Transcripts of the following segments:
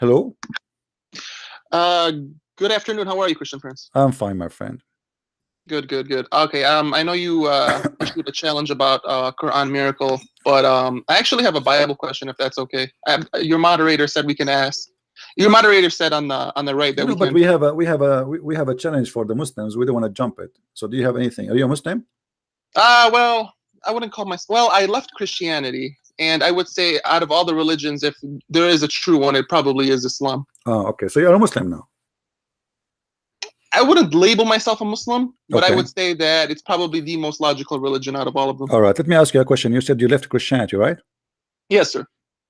Hello. Good afternoon. How are you, Christian Prince? I'm fine, my friend. Good. Okay. I know you issued a challenge about Quran miracle, but I actually have a Bible question, if that's okay. Your moderator said we can ask. Your moderator said on the right that but we have a challenge for the Muslims. We don't want to jump it. So do you have anything? Are you a Muslim? Well, I wouldn't call myself. Well, I left Christianity, and I would say out of all the religions, if there is a true one, it probably is Islam. Oh, okay. So you're a Muslim now. I wouldn't label myself a Muslim, but okay. I would say that it's probably the most logical religion out of all of them. All right. Let me ask you a question. You said you left Christianity, right? Yes, sir.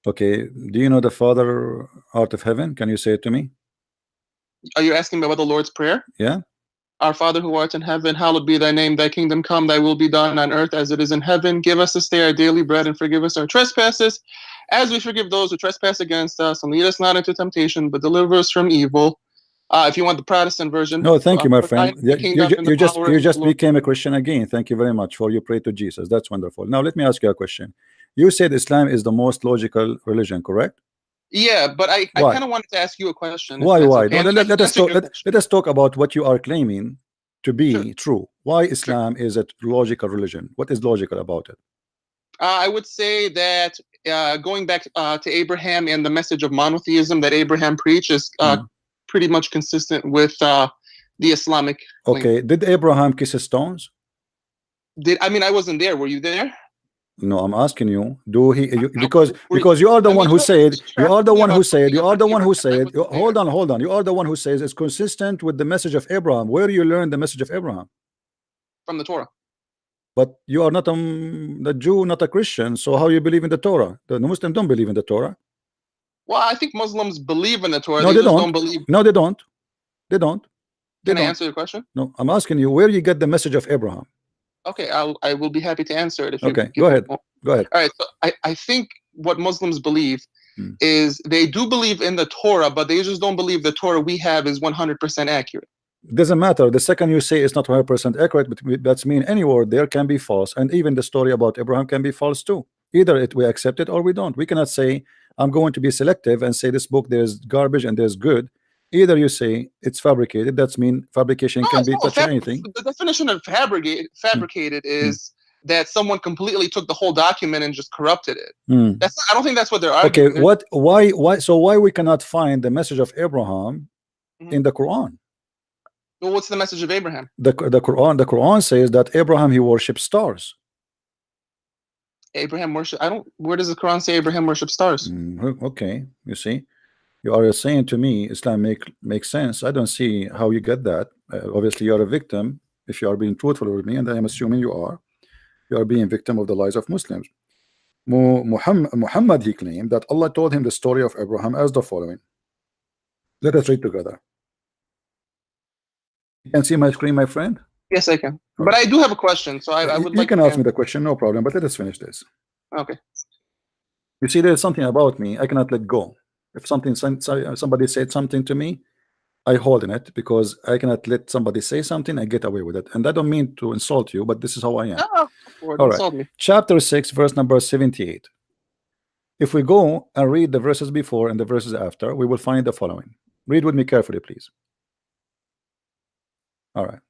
Okay. Do you know the Father out of heaven? Can you say it to me? Are you asking me about the Lord's Prayer? Yeah. Our Father who art in heaven, hallowed be thy name. Thy kingdom come, thy will be done on earth as it is in heaven. Give us this day our daily bread, and forgive us our trespasses, as we forgive those who trespass against us. And lead us not into temptation, but deliver us from evil. If you want the Protestant version. No, thank you, my friend. You just became a Christian again. Thank you very much for your prayer to Jesus. That's wonderful. Now let me ask you a question. You said Islam is the most logical religion, correct? Yeah, but I kind of wanted to ask you a question. Why? Okay. No, let us talk about what you are claiming to be true. Why Islam is a logical religion? What is logical about it? I would say that going back to Abraham and the message of monotheism that Abraham preaches pretty much consistent with the Islamic. Okay. Did Abraham kiss stones? I mean, I wasn't there. Were you there? No, I'm asking you. Do he? Because you are the one who said. You are the one who said. You are the one who said. Hold on. You are the one who says it's consistent with the message of Abraham. Where do you learn the message of Abraham? From the Torah. But you are not a Jew, not a Christian. So how you believe in the Torah? The Muslims don't believe in the Torah. Well, I think Muslims believe in the Torah. No, they just don't believe. No, they don't. They don't. Can I answer your question? No, I'm asking you where you get the message of Abraham. Okay, I will be happy to answer it. If okay, go ahead. Go ahead. All right. So I think what Muslims believe is they do believe in the Torah, but they just don't believe the Torah we have is 100% accurate. It doesn't matter. The second you say it's not 100% accurate, but that's mean any word there can be false, and even the story about Abraham can be false too. Either we accept it or we don't. We cannot say I'm going to be selective and say this book there's garbage and there's good. Either you say it's fabricated, that's mean fabrication can be touching anything. The definition of fabricated is that someone completely took the whole document and just corrupted it. I don't think that's what they're arguing. Okay, why we cannot find the message of Abraham in the Quran? Well, what's the message of Abraham? The Quran says that Abraham he worshipped stars. Abraham worship. Where does the Quran say Abraham worshipped stars? Okay, you see, you are saying to me Islam makes sense. I don't see how you get that. Obviously, you are a victim. If you are being truthful with me, and I am assuming you are being victim of the lies of Muslims. Muhammad he claimed that Allah told him the story of Abraham as the following. Let us read together. You can see my screen, my friend? Yes, I can. But I do have a question, so I would like. You can ask me the question, no problem. But let us finish this. Okay. You see, there's something about me I cannot let go. If somebody said something to me, I hold in it because I cannot let somebody say something and get away with it. And I don't mean to insult you, but this is how I am. All right. Chapter 6, verse number 78. If we go and read the verses before and the verses after, we will find the following. Read with me carefully, please. All right.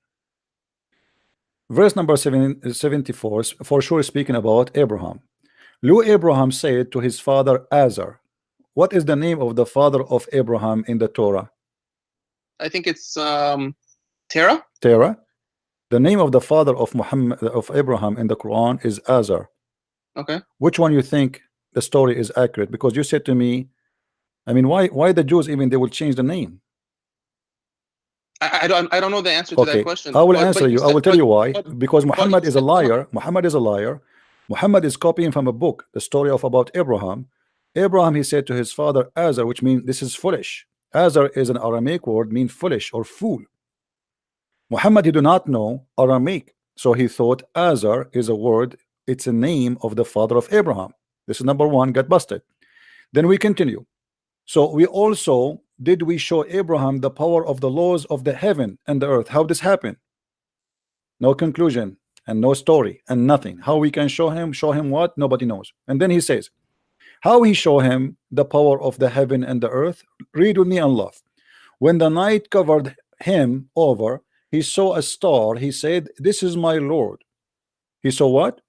Verse number 74, for sure speaking about Abraham. Lo, Abraham said to his father Azar. What is the name of the father of Abraham in the Torah? I think it's Terah. Terah. The name of the father of Abraham in the Quran is Azar. Okay. Which one you think the story is accurate? Because you said to me, I mean, why the Jews even they will change the name? I don't know the answer to that question. I will answer you. I will tell you why. Because Muhammad is a liar. Muhammad is a liar. Muhammad is copying from a book the story of about Abraham. Abraham, he said to his father Azar, which means this is foolish. Azar is an Aramaic word, mean foolish or fool. Muhammad, he do not know Aramaic, so he thought Azar is a word. It's a name of the father of Abraham. This is number one. Got busted. Then we continue. So we also we show Abraham the power of the laws of the heaven and the earth. How this happened? No conclusion and no story and nothing. How we can show him? Show him what? Nobody knows. And then he says, How he show him the power of the heaven and the earth? Read with me and laugh. When the night covered him over, he saw a star. He said, this is my Lord. He saw what?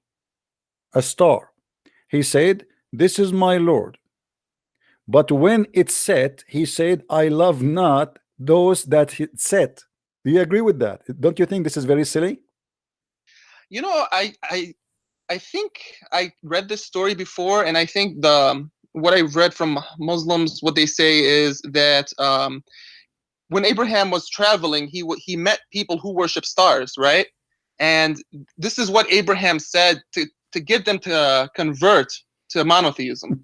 A star. He said, this is my Lord. But when it set, he said, I love not those that it set. Do you agree with that? Don't you think this is very silly? You know, I think I read this story before, and I think what I've read from Muslims, what they say is that when Abraham was traveling, he met people who worship stars, right? And this is what Abraham said to get them to convert to monotheism.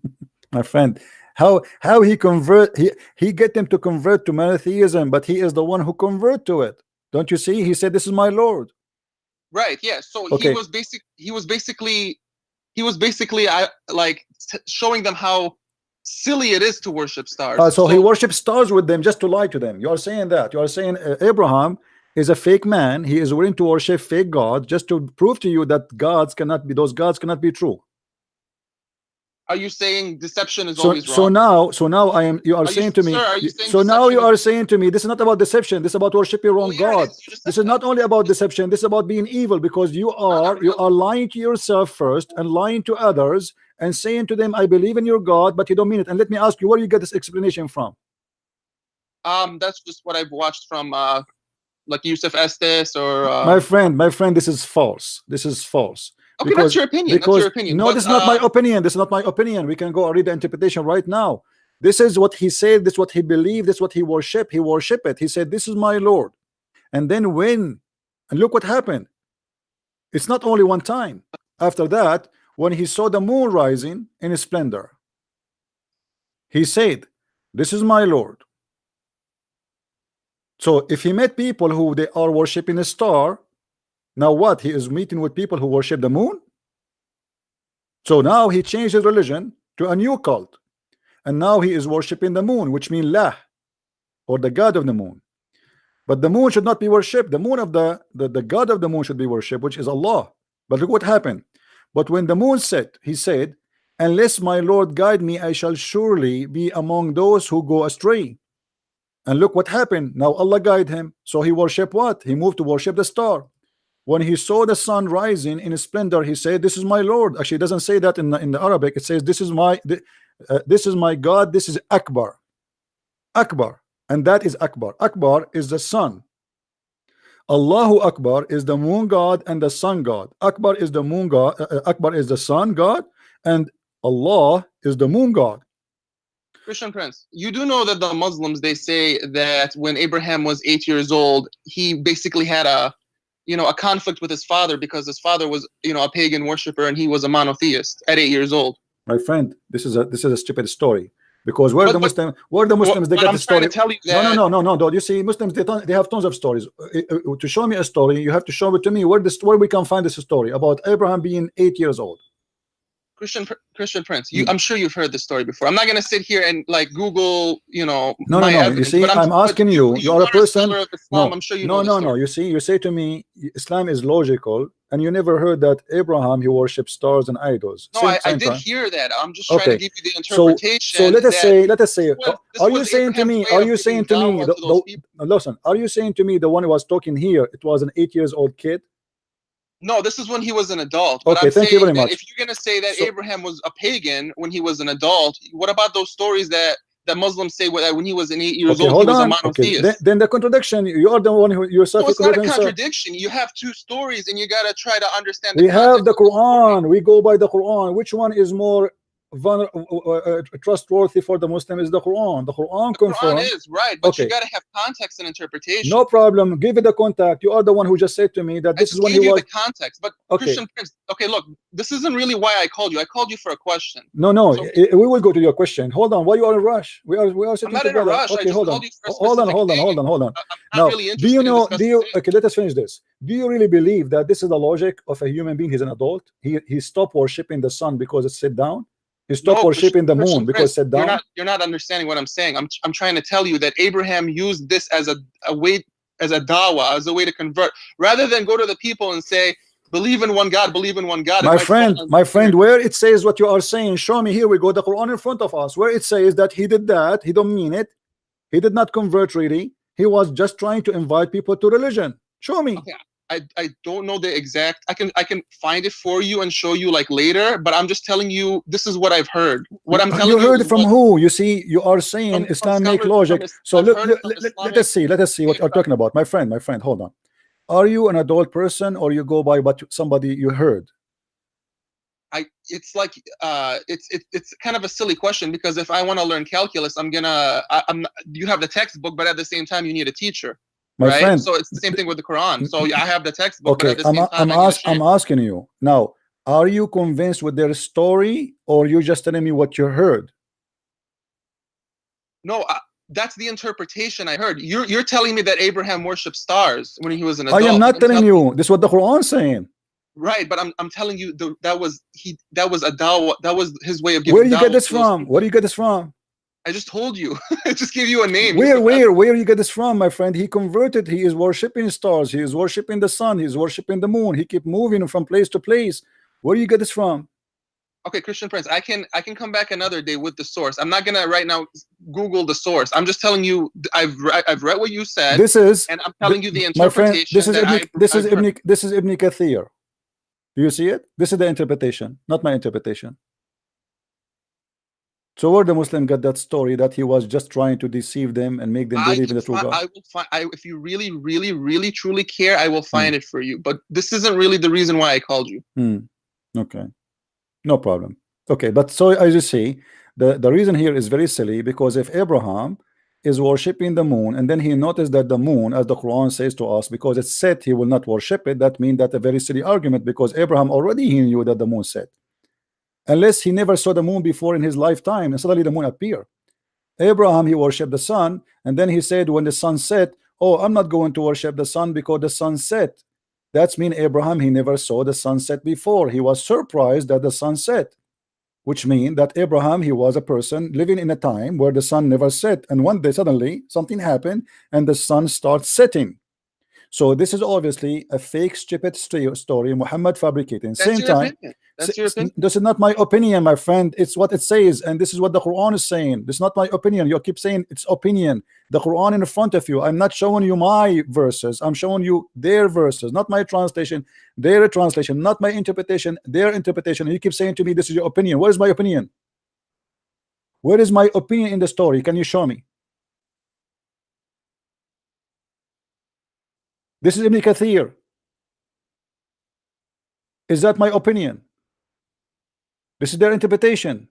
My friend, how he get them to convert to monotheism, but he is the one who convert to it. Don't you see? He said, this is my Lord. Right, yeah. So okay. he was basically like showing them how silly it is to worship stars. So he worships stars with them just to lie to them. You are saying that. You are saying Abraham is a fake man. He is willing to worship fake gods just to prove to you that those gods cannot be true. Are you saying deception is always wrong? So now you are saying to me. So now you are saying to me, this is not about deception. This is about worshiping wrong God. This is not only about deception. This is about being evil, because you are lying to yourself first and lying to others and saying to them, I believe in your God, but you don't mean it. And let me ask you, where you get this explanation from? That's just what I've watched from like Yusuf Estes or my friend, this is false. This is false. Okay, that's your opinion. That's your opinion. No, this is not my opinion. This is not my opinion. We can go and read the interpretation right now. This is what he said. This is what he believed. This is what he worshiped. He worshiped it. He said, this is my Lord. And then and look what happened. It's not only one time. After that, when he saw the moon rising in splendor, he said, this is my Lord. So if he met people who they are worshiping a star, now what? He is meeting with people who worship the moon. So now he changed his religion to a new cult, and now he is worshiping the moon, which means lah, or the god of the moon. But the moon should not be worshipped. The moon of the god of the moon should be worshipped, which is Allah. But look what happened. But when the moon set, he said, unless my Lord guide me, I shall surely be among those who go astray. And look what happened. Now Allah guide him, so he worshiped what? He moved to worship the star. When he saw the sun rising in splendor, he said, this is my Lord. Actually, it doesn't say that in the Arabic. It says, this is my God. This is Akbar. Akbar. And that is Akbar. Akbar is the sun. Allahu Akbar is the moon god and the sun god. Akbar is the moon god. Akbar is the sun god, and Allah is the moon god. Christian Prince, you do know that the Muslims, they say that when Abraham was 8 years old, he basically had a conflict with his father, because his father was, a pagan worshiper and he was a monotheist at 8 years old. My friend, this is a stupid story, because where the Muslims they get the story. No. You see, Muslims they have tons of stories. To show me a story, you have to show it to me where we can find this story about Abraham being 8 years old. Christian Prince, I'm sure you've heard this story before. I'm not going to sit here and like Google, No. You see, I'm asking you. You are a person. Islam, I'm sure you know. No. You see, you say to me, Islam is logical, and you never heard that Abraham he worshipped stars and idols. No, I did hear that. I'm just trying to give you the interpretation. So let us say. Are you saying to me? Listen. Are you saying to me the one who was talking here? It was an 8 years old kid. No, this is when he was an adult. But okay, thank you very much. If you're going to say that Abraham was a pagan when he was an adult, what about those stories that Muslims say that when he was 8 years old, he was a monotheist? Okay. Then the contradiction, you are the one who yourself. No, it's not a contradiction. You have two stories, and you got to try to understand. We have the Quran. We go by the Quran. Which one is more trustworthy for the Muslim? Is the Quran. The Quran confirms. The Quran is right, but you got to have context and interpretation. No problem. Give it the contact. You are the one who just said to me that this is when he was. The context, but Christian Prince. Okay, look, this isn't really why I called you. I called you for a question. No. We will go to your question. Hold on. Why you are in a rush? We are sitting together. I'm not in a rush. Okay, hold on. Now, do you know? Okay, let us finish this. Do you really believe that this is the logic of a human being? He's an adult. He stopped worshiping the sun because it's sit down. You stop worshiping the moon because said down. You're not understanding what I'm saying. I'm trying to tell you that Abraham used this as a way, as a dawah, as a way to convert, rather than go to the people and say, believe in one God, believe in one God. My friend, where it says what you are saying, show me. Here we go, the Quran in front of us, where it says that he did that. He don't mean it. He did not convert really. He was just trying to invite people to religion. Show me. Okay. I don't know the exact. I can find it for you and show you like later. But I'm just telling you, this is what I've heard. What I'm telling you. You heard it from who? You see, you are saying from Islamic scholars, logic. So let us see. Let us see what you're Islamic. talking about, my friend. My friend, hold on. Are you an adult person, or you go by what somebody you heard? It's like it's kind of a silly question, because if I want to learn calculus, you have the textbook, but at the same time you need a teacher. My right? friend, So it's the same thing with the Quran. So I have the textbook, okay, but at the same time, I'm asking you now, are you convinced with their story, or you just telling me what you heard? No, that's the interpretation I heard. You're telling me that Abraham worshipped stars when he was an adult. I am not telling you. This is what the Quran is saying. Right, but I'm telling you that was a dawah. That was his way of giving. Where do you get this from? Where do you get this from? I just told you. I just gave you a name. Where you get this from, my friend? He converted. He is worshiping stars. He is worshiping the sun. He is worshiping the moon. He keep moving from place to place. Where do you get this from? Okay, Christian Prince, I can come back another day with the source. I'm not gonna right now Google the source. I'm just telling you I've read what you said. This is, and I'm telling you the my interpretation. friend, this is Ibn Kathir. Do you see it? This is the interpretation, not my interpretation. So where the Muslim got that story that he was just trying to deceive them and make them believe in the true God? I will find. If you really truly care, I will find it for you. But this isn't really the reason why I called you. Okay, no problem. Okay, but so as you see, the reason here is very silly, because if Abraham is worshiping the moon, and then he noticed that the moon, as the Quran says to us, because it said he will not worship it, that means that a very silly argument, because Abraham already he knew that the moon set. Unless he never saw the moon before in his lifetime, and suddenly the moon appeared. Abraham, he worshipped the sun, and then he said when the sun set, oh, I'm not going to worship the sun because the sun set. That's mean Abraham, he never saw the sunset before. He was surprised that the sun set, which means that Abraham, he was a person living in a time where the sun never set, and one day suddenly something happened and the sun starts setting. So this is obviously a fake, stupid story Muhammad fabricating. That's same your time, opinion. That's your opinion. this is not my opinion, my friend. It's what it says, and this is what the Quran is saying. This is not my opinion. You keep saying it's opinion. The Quran in front of you. I'm not showing you my verses. I'm showing you their verses, not my translation, their translation, not my interpretation, their interpretation. And you keep saying to me, this is your opinion. What is my opinion? Where is my opinion in the story? Can you show me? This is Ibn Kathir. Is that my opinion? This is their interpretation.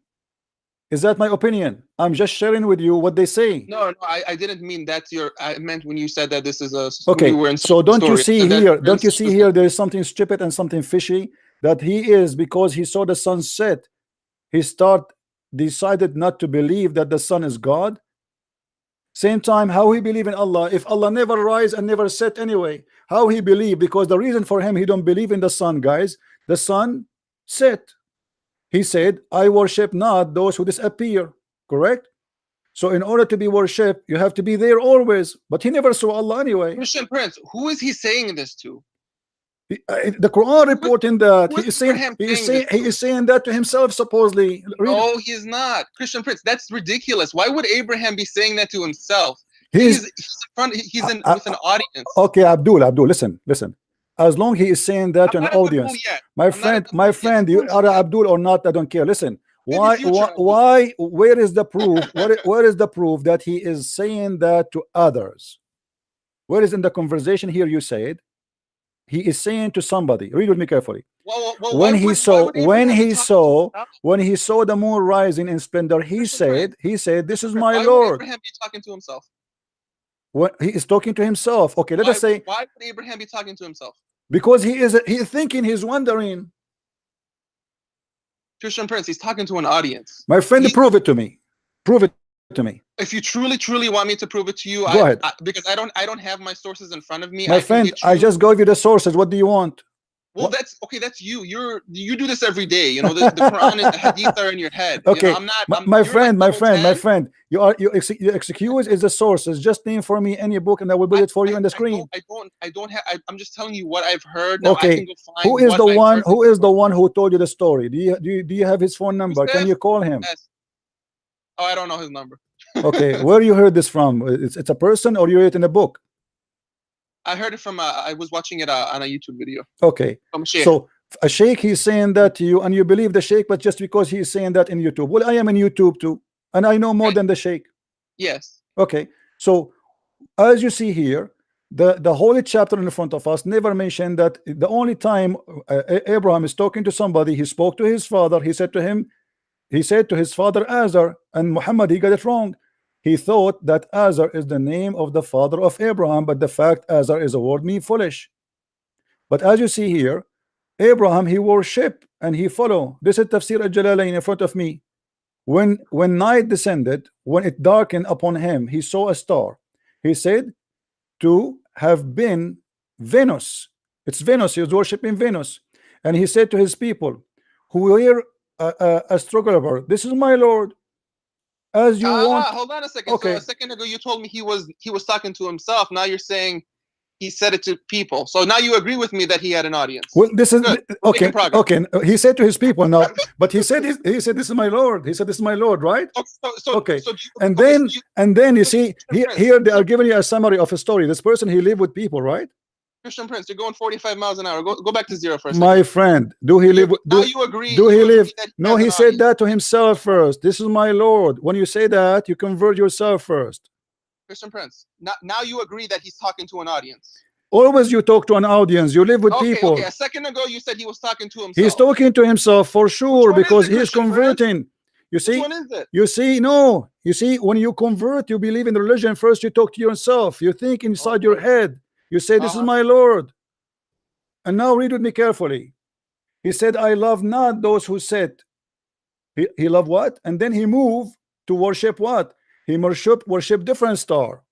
Is that my opinion? I'm just sharing with you what they say. No, I didn't mean that's your. I meant when you said that this is a. Okay, so don't you see here? Don't you see here? There is something stupid and something fishy. That he is, because he saw the sun set, he decided not to believe that the sun is God. Same time, how he believe in Allah if Allah never rise and never set anyway? How he believe? Because the reason for him, he don't believe in the sun, guys. The sun set. He said, I worship not those who disappear. Correct? So in order to be worshipped, you have to be there always. But he never saw Allah anyway. Christian Prince, who is he saying this to? The Quran reporting that he is saying that to himself, supposedly. No, he's not. Christian Prince, that's ridiculous. Why would Abraham be saying that to himself? He's with an audience. Okay, Abdul, listen. As long he is saying that to an audience, my friend, you are Abdul or not, I don't care. Listen, why? Where is the proof? Where is the proof that he is saying that to others? Where is in the conversation here? You said he is saying to somebody. Read with me carefully. When he saw the moon rising in splendor, he said, "This is my Lord." Why would Abraham be talking to himself? What he is talking to himself. Okay, let us say. Why would Abraham be talking to himself? Because he is thinking, he's wondering. Christian Prince, he's talking to an audience. My friend, prove it to me. Prove it to me. If you truly want me to prove it to you, go ahead. Because I don't have my sources in front of me. My friend, I just gave you the sources. What do you want? Well, that's okay. That's you. You do this every day. You know, the Quran and the Hadith are in your head. Okay, you know, I'm not. my you're friend, like my friend. You excuse is the sources. Just name for me any book, and I will put it for you on the screen. I don't have. I'm just telling you what I've heard. Now Okay. I can go find. Who is the one? Who is the one who told you the story? Do you have his phone number? Can you call him? Yes. Oh, I don't know his number. Okay, where you heard this from? It's a person, or you read it in a book? I heard it from. I was watching it on a YouTube video. Okay. So a sheikh, he's saying that to you, and you believe the sheikh, but just because he's saying that in YouTube. Well, I am in YouTube too, and I know more than the sheikh. Yes. Okay. So as you see here, the holy chapter in front of us never mentioned that the only time Abraham is talking to somebody, he spoke to his father. He said to his father Azar, and Muhammad, he got it wrong. He thought that Azar is the name of the father of Abraham, but the fact Azar is a word mean foolish. But as you see here, Abraham, he worship and he follow. This is Tafsir al-Jalalain in front of me. When night descended, when it darkened upon him, he saw a star. He said to have been Venus. It's Venus. He was worshiping Venus. And he said to his people who were a struggler, this is my Lord. As you want. Hold on a second. Okay. So a second ago you told me he was talking to himself. Now you're saying he said it to people. So now you agree with me that he had an audience. Well, this is good. Okay. Okay. He said to his people now, but he said this is my Lord. He said this is my Lord, right? Okay. So and then you see here they are giving you a summary of a story. This person, he lived with people, right? Christian Prince, you're going 45 miles an hour. Go back to zero for a second. My friend, do he live? Now you agree? Do he live? No, he said that to himself first. This is my Lord. When you say that, you convert yourself first. Christian Prince, now you agree that he's talking to an audience. Always you talk to an audience. You live with people. Okay. A second ago you said he was talking to himself. He's talking to himself for sure because he is converting. You see? Which one is it? You see, no. You see, when you convert, you believe in the religion first. You talk to yourself. You think inside your head. You say, this is my Lord. And now read with me carefully. He said, I love not those who sit. He loved what? And then he moved to worship what? He worship different star.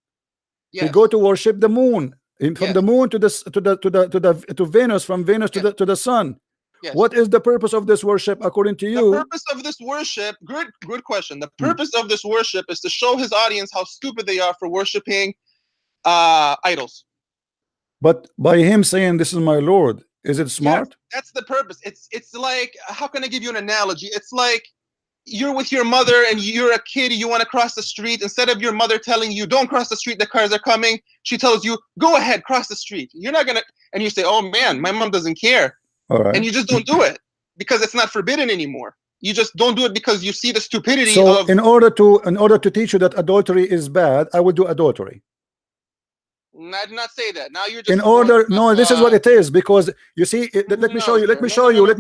Yes. He go to worship the moon. From the moon to Venus, from Venus to the sun. Yes. What is the purpose of this worship according to you? The purpose of this worship, good question. The purpose of this worship is to show his audience how stupid they are for worshiping idols. But by him saying this is my Lord, is it smart? Yes, that's the purpose. It's like, how can I give you an analogy? It's like you're with your mother and you're a kid, you want to cross the street. Instead of your mother telling you don't cross the street, the cars are coming, she tells you go ahead, cross the street. You're not gonna, and you say, oh man, my mom doesn't care. All right. And you just don't do it because it's not forbidden anymore. You just don't do it because you see the stupidity. So in order to teach you that adultery is bad, I will do adultery. I did not say that. Now you're just in order. No, this is what it is, because you see. Let me show you. Let me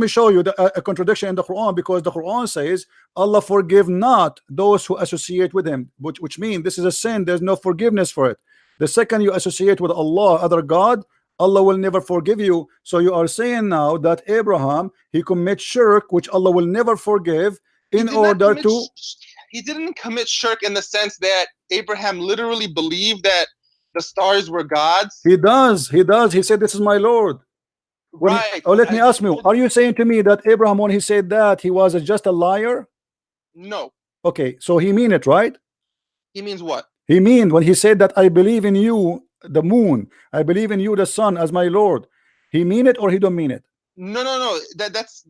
show you a contradiction in the Quran, because the Quran says Allah forgive not those who associate with Him, which means this is a sin. There's no forgiveness for it. The second you associate with Allah, other God, Allah will never forgive you. So you are saying now that Abraham, he commits shirk, which Allah will never forgive, in order to. He didn't commit shirk in the sense that Abraham literally believed that the stars were gods. He does. He said, this is my Lord. Right. Let me ask you, are you saying to me that Abraham, when he said that, he was just a liar? No. Okay, so he mean it, right? He means what? He mean when he said that I believe in you, the moon, I believe in you, the sun, as my Lord. He mean it or he don't mean it? No. That's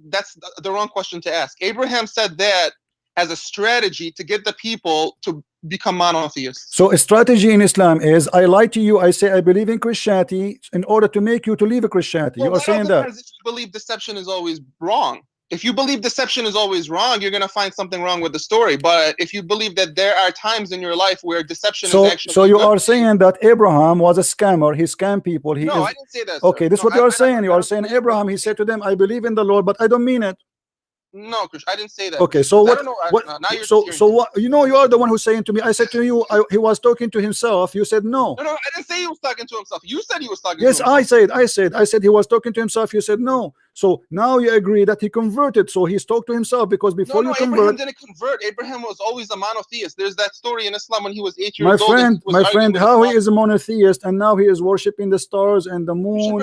the wrong question to ask. Abraham said that as a strategy to get the people to become monotheists. So a strategy in Islam is, I lie to you, I say I believe in Christianity in order to make you to leave Christianity. Well, you are saying that. If you believe deception is always wrong. If you believe deception is always wrong, you're going to find something wrong with the story. But if you believe that there are times in your life where deception is actually so you are saying that Abraham was a scammer, he scammed people. I didn't say that, sir. Okay, this is what you are saying. You are saying Abraham, he said to them, I believe in the Lord, but I don't mean it. No, Krish, I didn't say that. Okay, so what? Now you're so what? You know, you are the one who's saying to me. I said to you, he was talking to himself. You said no. No, I didn't say he was talking to himself. You said he was talking. Yes, to himself. I said he was talking to himself. You said no. So now you agree that he converted. So he spoke to himself, because before you Abraham convert, didn't convert. Abraham was always a monotheist. There's that story in Islam when he was 8 my years old. friend, My friend, how he is a monotheist and now he is worshiping the stars and the moon.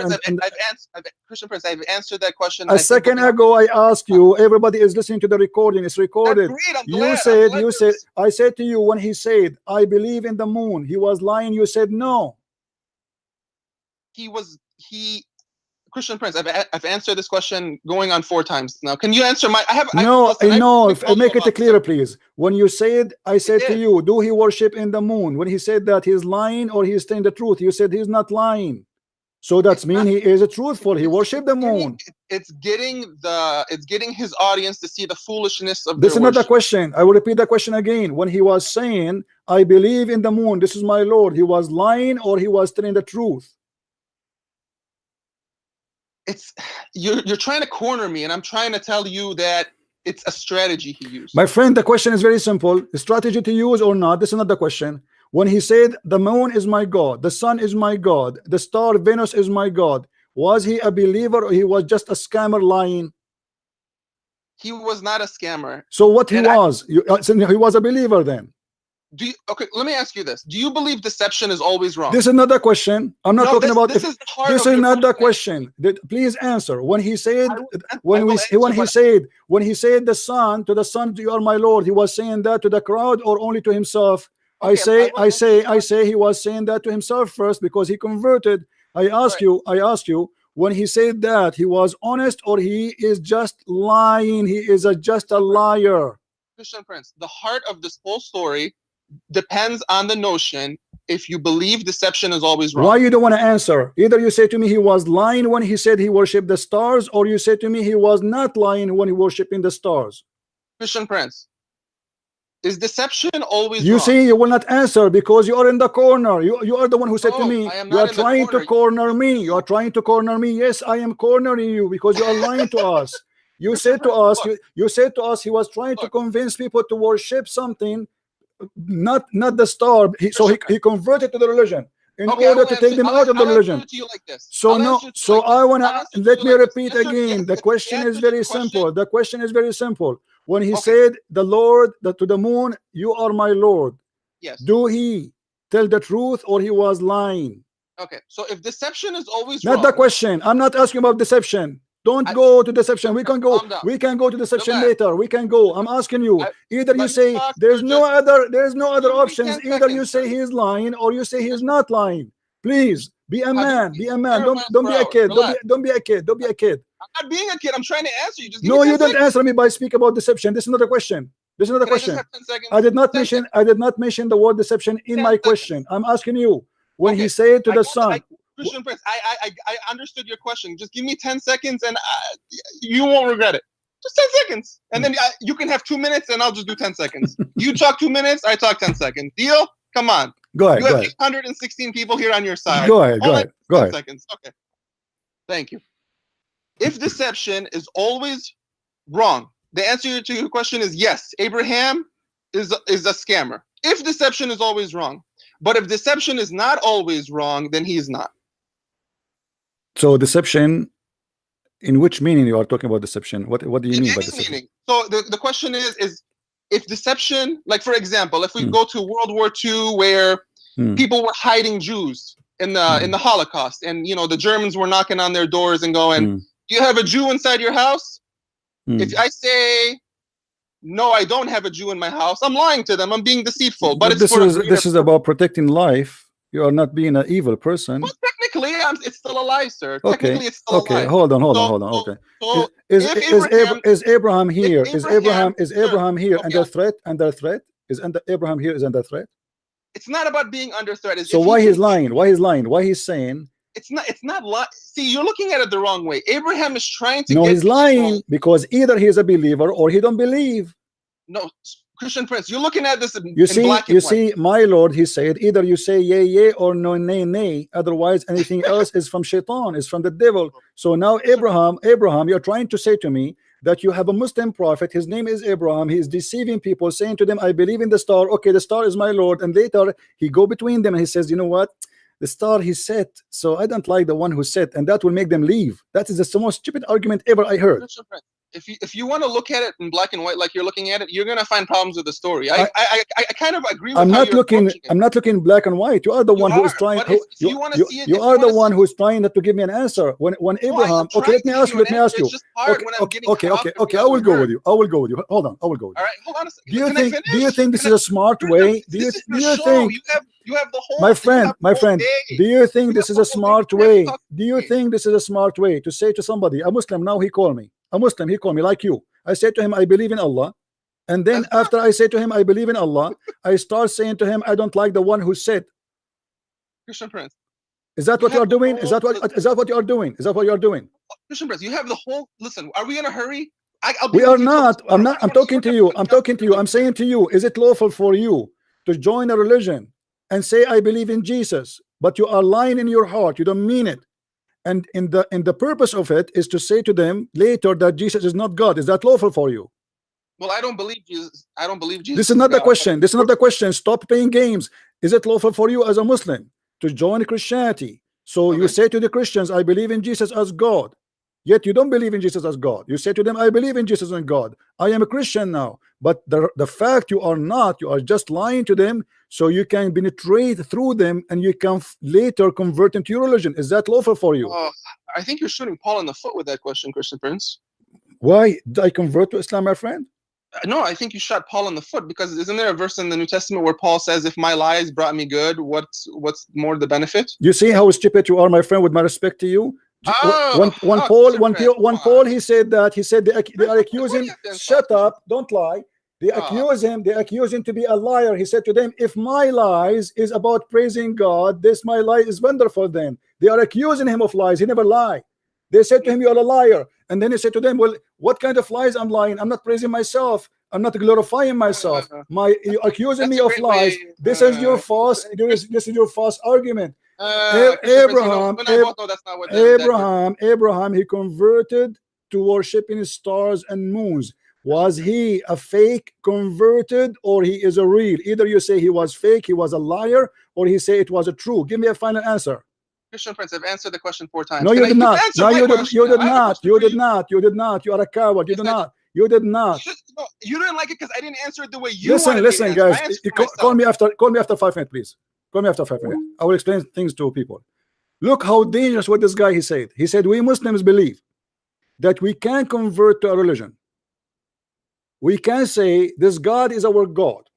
Christian Prince, I've answered that question. A second ago, I asked you. Everybody is listening to the recording. It's recorded. You said, I said to you when he said, "I believe in the moon," he was lying. You said no. Christian Prince, I've answered this question going on 4 times now. Can you answer my? No. Make it clearer, please. When you said, I said to you, do he worship in the moon? When he said that, he's lying or he's telling the truth? You said he's not lying. So that's mean he is truthful. He worshiped the moon. It's getting his audience to see the foolishness of. This is not a question. I will repeat the question again. When he was saying, "I believe in the moon, this is my Lord," he was lying or he was telling the truth? You're trying to corner me, and I'm trying to tell you that it's a strategy he used. My friend, the question is very simple. The strategy to use or not, this is not the question. When he said, "The moon is my God, the sun is my God, the star Venus is my God," was he a believer or he was just a scammer lying? He was not a scammer. So what he was? He was a believer then. Okay, let me ask you this. Do you believe deception is always wrong? This is not the question. I'm not talking about this. This is not the question. Please answer. When he said, when he said the son, "You are my Lord," he was saying that to the crowd or only to himself? Okay, I say he was saying that to himself first because he converted. I ask you, when he said that, he was honest or he is just lying? He is just a liar. Christian Prince, the heart of this whole story depends on the notion if you believe deception is always wrong. Why you don't want to answer? Either you say to me he was lying when he said he worshipped the stars, or you say to me he was not lying when he worshiping the stars. Christian Prince, is deception always wrong? You see, you will not answer because you are in the corner. You are the one who said to me, you are trying to corner me. You are trying to corner me. Yes, I am cornering you because you are lying to us. You said to us, you said to us he was trying to convince people to worship something, not the star. He converted to the religion in order to take them out of the religion. So I wanna let me repeat again. The question is very simple. The question is very simple. When he said the Lord to the moon, "You are my Lord," yes, do he tell the truth or he was lying? Okay, so if deception is always not wrong, the question. I'm not asking about deception. Don't go to deception. We can go to deception later. We can go. I'm asking you. Either you say there's no other options. Either you say he's lying or you say he's not lying. Please be a man. Be a man. Don't be a kid. Don't be a kid. Don't be a kid. I'm not being a kid. I'm trying to answer you. Just no, you don't answer me by speaking about deception. This is not a question. This is not a question. I did not mention the word deception in my question. I'm asking you when he said to the son. Christian Prince, I understood your question. Just give me 10 seconds and you won't regret it. Just 10 seconds. And then you can have 2 minutes and I'll just do 10 seconds. You talk 2 minutes, I talk 10 seconds. Deal? Come on. Go ahead. You have 816 people here on your side. Go ahead. 10 seconds. Okay. Thank you. If deception is always wrong, the answer to your question is yes. Abraham is a scammer. If deception is always wrong. But if deception is not always wrong, then he is not. So deception, in which meaning you are talking about deception? What do you mean by deception? Meaning. So the question is if deception, like for example, if we go to World War II where people were hiding Jews in the Holocaust, and the Germans were knocking on their doors and going, "Do you have a Jew inside your house?" If I say, "No, I don't have a Jew in my house," I'm lying to them. I'm being deceitful. But this is about protecting life. You are not being an evil person. Well, technically, it's still a lie, sir. Okay. Technically, it's still a lie. Hold on. Okay. So is Abraham here? Is Abraham here under threat? Is Abraham here is under threat? It's not about being under threat. So why he's lying? Why he's lying? Why he's saying? It's not. See, you're looking at it the wrong way. Abraham is trying to. No, he's lying because either he's a believer or he don't believe. No, Christian Prince, you're looking at this in black and white. You see, my Lord, he said, either you say yea or no nay. Otherwise, anything else is from Shaitan, is from the devil. So now Abraham, you're trying to say to me that you have a Muslim prophet. His name is Abraham. He is deceiving people, saying to them, "I believe in the star." Okay, the star is my Lord. And later he go between them and he says, "You know what? the star he set, so I don't like the one who set, and that will make them leave. That is the most stupid argument ever I heard. If you want to look at it in black and white like you're looking at it, you're gonna find problems with the story. I kind of agree with I'm how not you're looking. approaching it. I'm not looking black and white. You are the one who is trying. But if you want to see it, You are the one who is trying not to give me an answer. When Abraham. Okay, let me ask you. Let me ask you. Okay. I will go with you. I will go with you. Hold on. I will go with you. All right, hold on a second. Do you think this is a smart way? Do you think? You have the whole. My friend. Do you think this is a smart way? Do you think this is a smart way to say to somebody, a Muslim? Now he called me. A Muslim. He called me like you. I said to him, I believe in Allah. And then after I say to him, I believe in Allah, I start saying to him, I don't like the one who said. Christian Prince. Is that what you are doing? Is that what you are doing? Is that what you are doing? Christian Prince, you have the whole. Listen, are we in a hurry? We are not. I'm not. I'm talking to you. I'm talking to you. I'm saying to you, is it lawful for you to join a religion and say I believe in Jesus, but you are lying in your heart? You don't mean it. And in the purpose of it is to say to them later that Jesus is not God. Is that lawful for you? Well, I don't believe Jesus. I don't believe Jesus. This is not the question. This is not the question. Stop playing games. Is it lawful for you as a Muslim to join Christianity? So you say to the Christians, I believe in Jesus as God. Yet you don't believe in Jesus as God. You say to them, I believe in Jesus as God. I am a Christian now. But the fact you are not, you are just lying to them so you can penetrate through them and you can later convert into your religion. Is that lawful for you? I think you're shooting Paul in the foot with that question, Christian Prince. Why did I convert to Islam, my friend? No, I think you shot Paul in the foot, because isn't there a verse in the New Testament where Paul says, if my lies brought me good, what's more the benefit? You see how stupid you are, my friend, with my respect to you? One Paul, he said that. He said they are accusing. Shut up! Don't lie. They accuse him. They accuse him to be a liar. He said to them, "If my lies is about praising God, this my lie is wonderful." Then they are accusing him of lies. He never lied. They said to him, "You are a liar." And then he said to them, "Well, what kind of lies I'm lying? I'm not praising myself. I'm not glorifying myself. You're accusing me of lies. This is your false. This is your false argument." Abraham, he converted to worshiping stars and moons. Was he a fake converted, or he is a real? Either you say he was fake, he was a liar, or he say it was a true. Give me a final answer. Christian Prince, I've answered the question 4 times. No, you did not. No, you did not. You did not. You did not. You are a coward. You did not. You did not. No, you didn't like it because I didn't answer it the way you wanted. Listen, guys. Call me after 5 minutes, please. Call me after 5 minutes. I will explain things to people. Look how dangerous what this guy he said. He said we Muslims believe that we can convert to a religion. We can say this God is our God.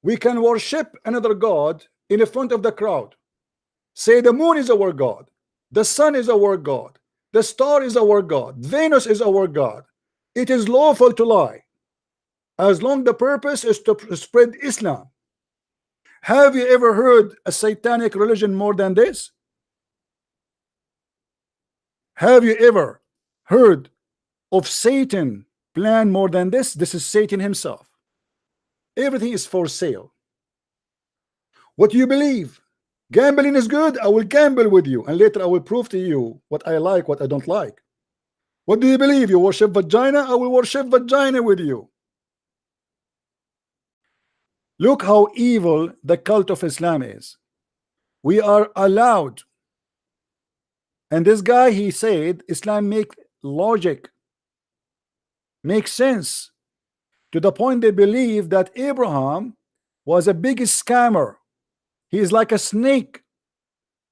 We can worship another God in the front of the crowd. Say the moon is our God. The sun is our God. The star is our God. Venus is our God. It is lawful to lie as long the purpose is to spread Islam. Have you ever heard a satanic religion more than this? Have you ever heard of Satan plan more than this? This is Satan himself. Everything is for sale. What do you believe? Gambling is good. I will gamble with you, and later I will prove to you what I like, what I don't like. What do you believe? You worship vagina? I will worship vagina with you. Look how evil the cult of Islam is. We are allowed. And this guy, he said Islam make logic, makes sense, to the point they believe that Abraham was a big scammer. He is like a snake.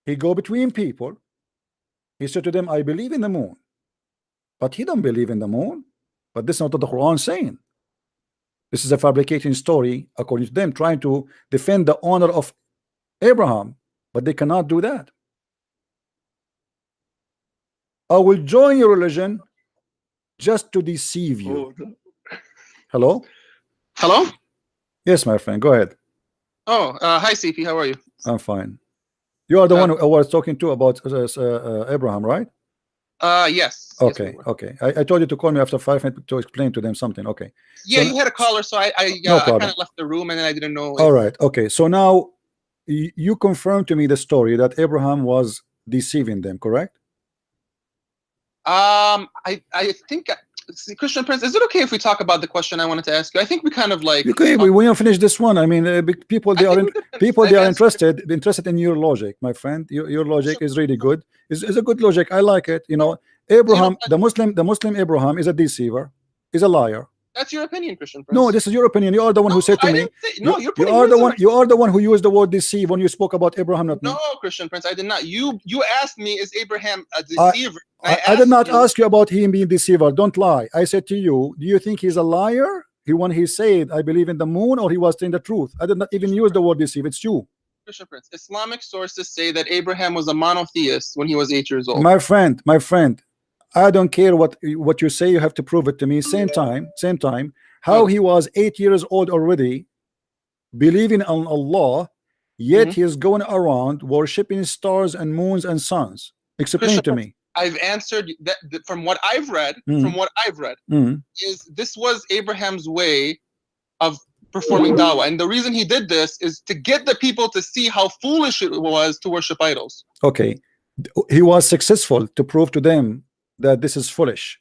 He go between people. He said to them, I believe in the moon. But he don't believe in the moon. But this is not what the Quran is saying. This is a fabricating story according to them, trying to defend the honor of Abraham, but they cannot do that. I will join your religion just to deceive you. Hello? Hello? Yes, my friend, go ahead. Oh, hi CP, how are you? I'm fine. You are the one who I was talking to about Abraham, right? Yes. Okay, yes, okay. I told you to call me after 5 minutes to explain to them something. Okay. Yeah, you had a caller, so I kind of left the room and then I didn't know. All right. Okay. So now you confirmed to me the story that Abraham was deceiving them, correct? I think Christian Prince, is it okay if we talk about the question I wanted to ask you? I think we kind of like. Okay, we want to finish this one. I mean, people they are interested in your logic, my friend. Your logic is really good. Is a good logic. I like it. You know, Abraham, the Muslim Abraham is a deceiver, is a liar. That's your opinion, Christian Prince. No, this is your opinion. You are the one who said to me. No, you are the one. You are the one who used the word deceive when you spoke about Abraham, not me. No, Christian Prince, I did not. You asked me, is Abraham a deceiver? I did not ask you about him being deceiver. Don't lie. I said to you, do you think he's a liar? When he said, I believe in the moon, or he was saying the truth? I did not even use the word deceive. It's you. Christian Prince, Islamic sources say that Abraham was a monotheist when he was 8 years old. My friend, I don't care what you say. You have to prove it to me. Same time. How he was 8 years old already, believing on Allah, yet he is going around worshiping stars and moons and suns. Explain to me. I've answered that from what I've read. Is this was Abraham's way of performing dawah, and the reason he did this is to get the people to see how foolish it was to worship idols. Okay, he was successful to prove to them that this is foolish.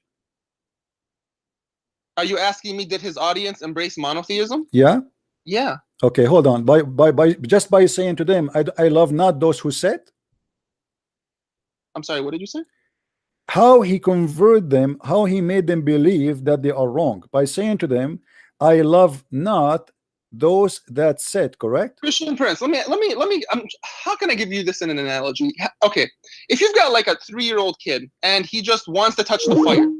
Are you asking me, did his audience embrace monotheism? Yeah. Yeah. Okay, hold on. Just by saying to them, I love not those who said. I'm sorry, what did you say? How he converted them, how he made them believe that they are wrong by saying to them, I love not those that said. Correct? Christian Prince, let me how can I give you this in an analogy? Okay, if you've got like a 3-year-old kid and he just wants to touch the fire.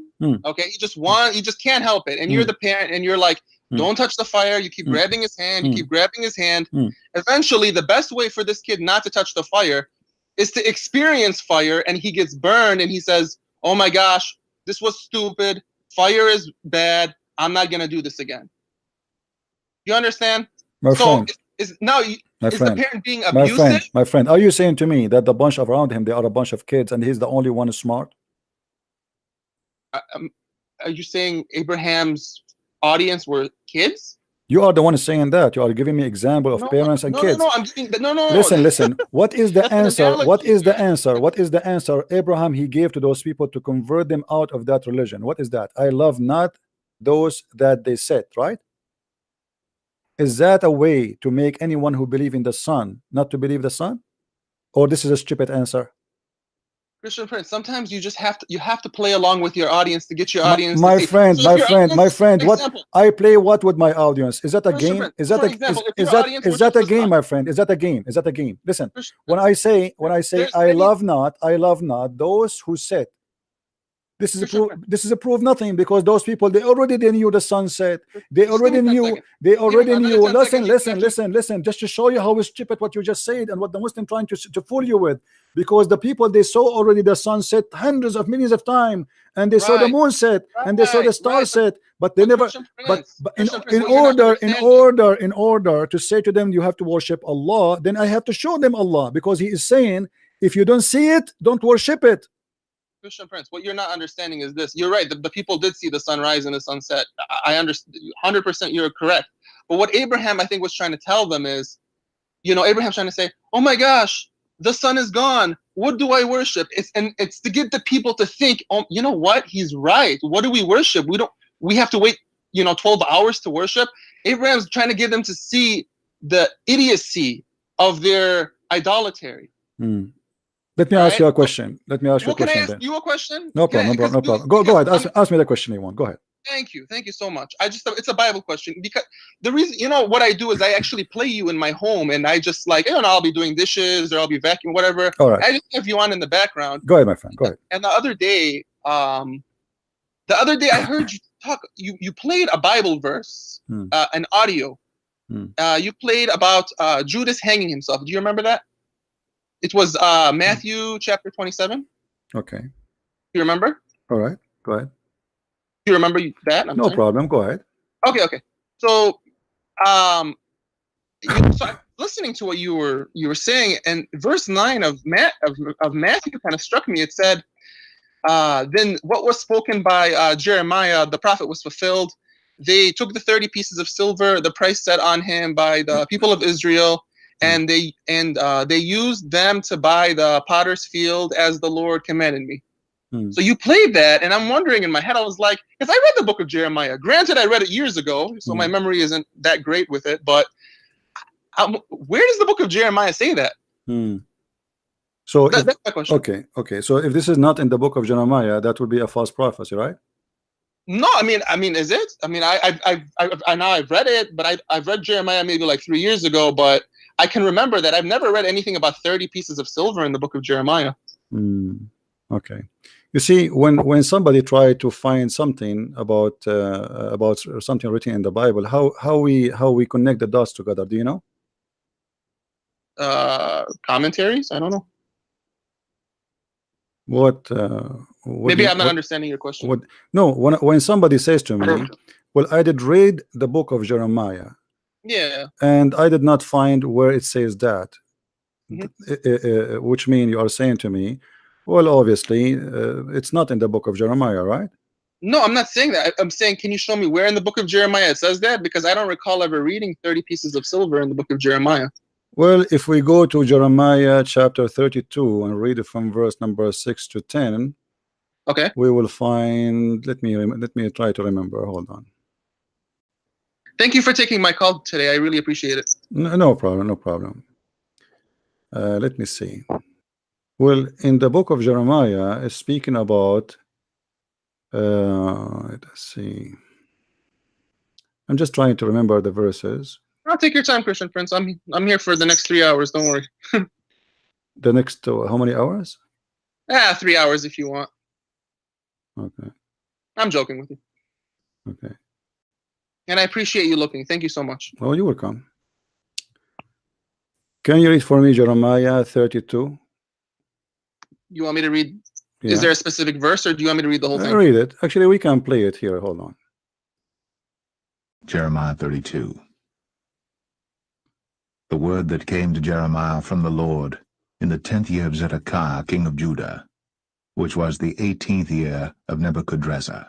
Okay, he just can't help it, and you're the parent, and you're like, don't touch the fire. You keep grabbing his hand, Eventually, the best way for this kid not to touch the fire is to experience fire, and he gets burned, and he says, oh my gosh, this was stupid, fire is bad, I'm not gonna do this again. You understand? My friend, is the parent being abusive? My friend, are you saying to me that the bunch around him, they are a bunch of kids, and he's the only one who's smart? Are you saying Abraham's audience were kids? You are the one saying that. You are giving me example of parents and kids. No, I'm giving Listen. What is the answer? What is the answer Abraham he gave to those people to convert them out of that religion? What is that? I love not those that they said, right? Is that a way to make anyone who believe in the sun not to believe the sun? Or this is a stupid answer? Christian Prince, sometimes you just have to play along with your audience to get your audience. My friend, what I play what with my audience? Is that a game? Is that a game, my friend? Is that a game? Listen, when I say I love not those who said. This is a proof nothing, because those people they knew the sunset. They already knew. Listen. Just to show you how stupid what you just said and what the Muslim trying to fool you with. Because the people they saw already the sunset hundreds of millions of times, and they saw the moon set, and they saw the star set, but they never. But in order to say to them you have to worship Allah, then I have to show them Allah, because He is saying if you don't see it, don't worship it. Christian Prince, what you're not understanding is this. You're right. The people did see the sunrise and the sunset. I understand 100%. You're correct. But what Abraham, I think, was trying to tell them is, Abraham's trying to say, oh my gosh, the sun is gone. What do I worship? It's to get the people to think, oh, you know what? He's right. What do we worship? We have to wait, 12 hours to worship. Abraham's trying to get them to see the idiocy of their idolatry. Let me ask you a question. Can I ask you a question? No problem. Go ahead. Ask me the question you want. Go ahead. Thank you so much. It's a Bible question, because the reason, what I do is I actually play you in my home, and I just I'll be doing dishes or I'll be vacuuming, whatever. All right. I just have you on in the background. Go ahead, my friend. Go ahead. And the other day I heard you talk. You played a Bible verse, an audio. You played about Judas hanging himself. Do you remember that? It was Matthew chapter 27. Okay. You remember? All right. Go ahead. Do you remember that? No problem. Go ahead. Okay. So, so I'm listening to what you were saying, and verse 9 of Matthew kind of struck me. It said, "Then what was spoken by Jeremiah the prophet was fulfilled. They took the 30 pieces of silver, the price set on him by the people of Israel." And they used them to buy the potter's field as the Lord commanded me. So you played that, and I'm wondering in my head, I was like, because I read the book of Jeremiah. Granted, I read it years ago, so my memory isn't that great with it. But where does the book of Jeremiah say that? So that's my question. Okay. So if this is not in the book of Jeremiah, that would be a false prophecy, right? No, I mean, is it? I mean, I now I've read it, but I've read Jeremiah maybe like 3 years ago, but I can remember that I've never read anything about 30 pieces of silver in the book of Jeremiah. Okay. You see, when somebody try to find something about something written in the Bible, how we connect the dots together, do you know? Commentaries? I don't know. What maybe I'm not understanding your question. No, when somebody says to me, well, I did read the book of Jeremiah, and I did not find where it says that, which means you are saying to me, well, obviously it's not in the book of Jeremiah, right? No, I'm not saying that. I'm saying, can you show me where in the book of Jeremiah it says that? Because I don't recall ever reading 30 pieces of silver in the book of Jeremiah. Well, if we go to Jeremiah chapter 32 and read it from verse number 6 to 10, okay, we will find. Let me try to remember. Hold on. Thank you for taking my call today. I really appreciate it. No problem. No problem. Let me see. Well, in the book of Jeremiah, it's speaking about. Let's see. I'm just trying to remember the verses. I'll take your time, Christian Prince. I'm here for the next 3 hours. Don't worry. The next how many hours? 3 hours if you want. Okay. I'm joking with you. Okay. And I appreciate you looking. Thank you so much. Oh, you're welcome. Can you read for me Jeremiah 32? You want me to read? Yeah. Is there a specific verse, or do you want me to read the whole thing? Read it. Actually, we can play it here. Hold on. Jeremiah 32. The word that came to Jeremiah from the Lord in the 10th year of Zedekiah, king of Judah, which was the 18th year of Nebuchadrezzar.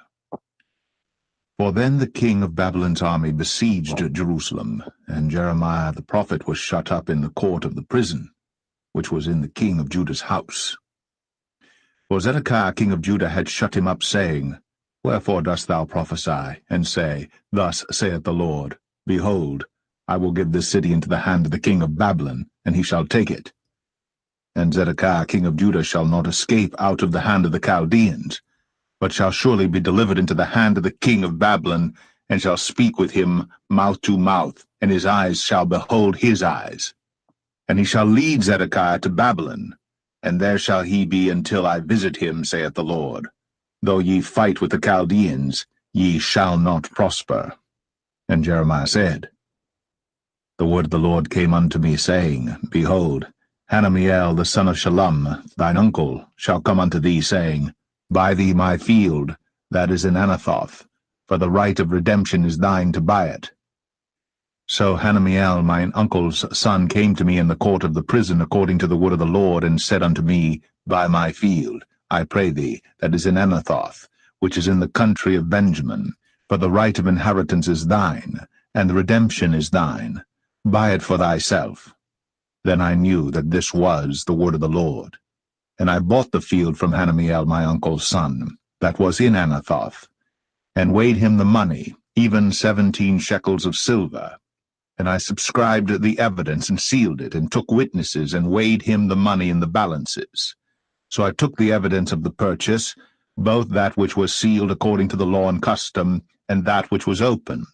For then the king of Babylon's army besieged Jerusalem, and Jeremiah the prophet was shut up in the court of the prison, which was in the king of Judah's house. For Zedekiah king of Judah had shut him up, saying, Wherefore dost thou prophesy, and say, Thus saith the Lord, Behold, I will give this city into the hand of the king of Babylon, and he shall take it. And Zedekiah king of Judah shall not escape out of the hand of the Chaldeans, but shall surely be delivered into the hand of the king of Babylon, and shall speak with him mouth to mouth, and his eyes shall behold his eyes. And he shall lead Zedekiah to Babylon, and there shall he be until I visit him, saith the Lord. Though ye fight with the Chaldeans, ye shall not prosper. And Jeremiah said, The word of the Lord came unto me, saying, Behold, Hanamiel the son of Shallum, thine uncle, shall come unto thee, saying, Buy thee my field, that is in Anathoth, for the right of redemption is thine to buy it. So Hanamiel mine uncle's son came to me in the court of the prison according to the word of the Lord, and said unto me, Buy my field, I pray thee, that is in Anathoth, which is in the country of Benjamin, for the right of inheritance is thine, and the redemption is thine. Buy it for thyself. Then I knew that this was the word of the Lord. And I bought the field from Hanamiel my uncle's son, that was in Anathoth, and weighed him the money, even 17 shekels of silver. And I subscribed the evidence, and sealed it, and took witnesses, and weighed him the money in the balances. So I took the evidence of the purchase, both that which was sealed according to the law and custom, and that which was open.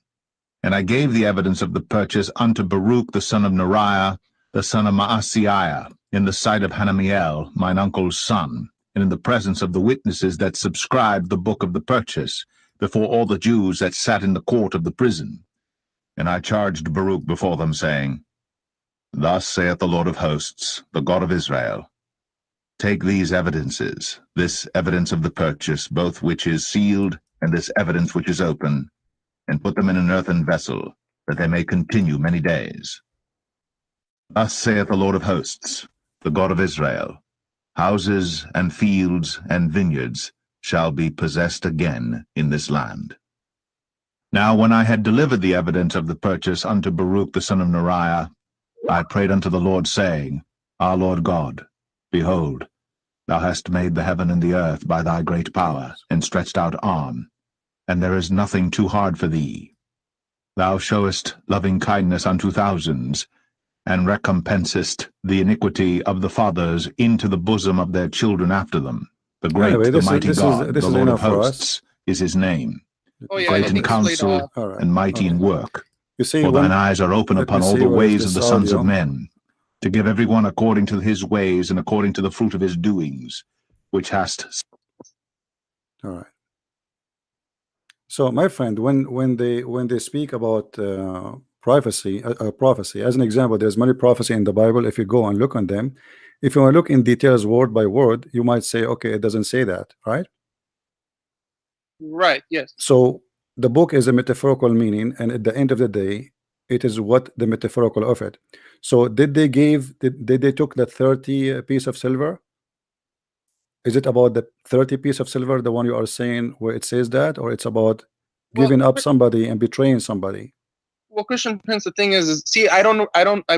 And I gave the evidence of the purchase unto Baruch the son of Neriah, the son of Maaseiah, in the sight of Hanamiel, mine uncle's son, and in the presence of the witnesses that subscribed the book of the purchase, before all the Jews that sat in the court of the prison. And I charged Baruch before them, saying, Thus saith the Lord of hosts, the God of Israel, Take these evidences, this evidence of the purchase, both which is sealed, and this evidence which is open, and put them in an earthen vessel, that they may continue many days. Thus saith the Lord of hosts, the God of Israel, Houses and fields and vineyards shall be possessed again in this land. Now when I had delivered the evidence of the purchase unto Baruch the son of Neriah, I prayed unto the Lord, saying, Our Lord God, behold, Thou hast made the heaven and the earth by thy great power and stretched out arm, and there is nothing too hard for thee. Thou showest loving kindness unto thousands, and recompensest the iniquity of the fathers into the bosom of their children after them. The great, Anyway, the mighty God, this the is Lord of enough for us. hosts, is his name. Oh yeah, Great I in think it's played counsel off. All right. and mighty in Okay. work. You see, For when, thine eyes are open let upon me all see, the where is ways of this the sons of audio? men, to give everyone according to his ways and according to the fruit of his doings, which hast. All right. So, my friend, when they speak about prophecy, as an example, there's many prophecy in the Bible. If you go and look on them, if you want to look in details word by word, you might say, okay, it doesn't say that, right? Right. Yes. So the book is a metaphorical meaning, and at the end of the day, it is what the metaphorical of it. So did they took the 30 piece of silver? Is it about the 30 piece of silver, the one you are saying where it says that, or it's about giving up somebody and betraying somebody? Well, Christian Prince, the thing is see, I've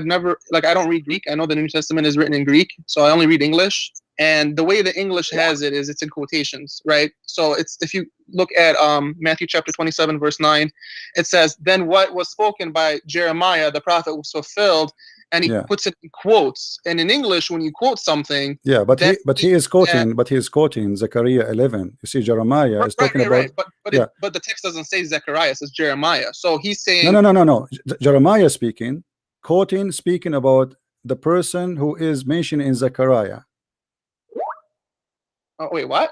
never, like, I don't read Greek. I know the New Testament is written in Greek, so I only read English. And the way the English has it is it's in quotations, right? So it's, if you look at Matthew chapter 27, verse 9, it says, then what was spoken by Jeremiah, the prophet, was fulfilled, and he puts it in quotes. And in English, when you quote something, but he is quoting Zechariah 11. You see, Jeremiah is talking about but the text doesn't say Zechariah, it says Jeremiah. So he's saying no. Jeremiah speaking about the person who is mentioned in Zechariah. Oh wait, what?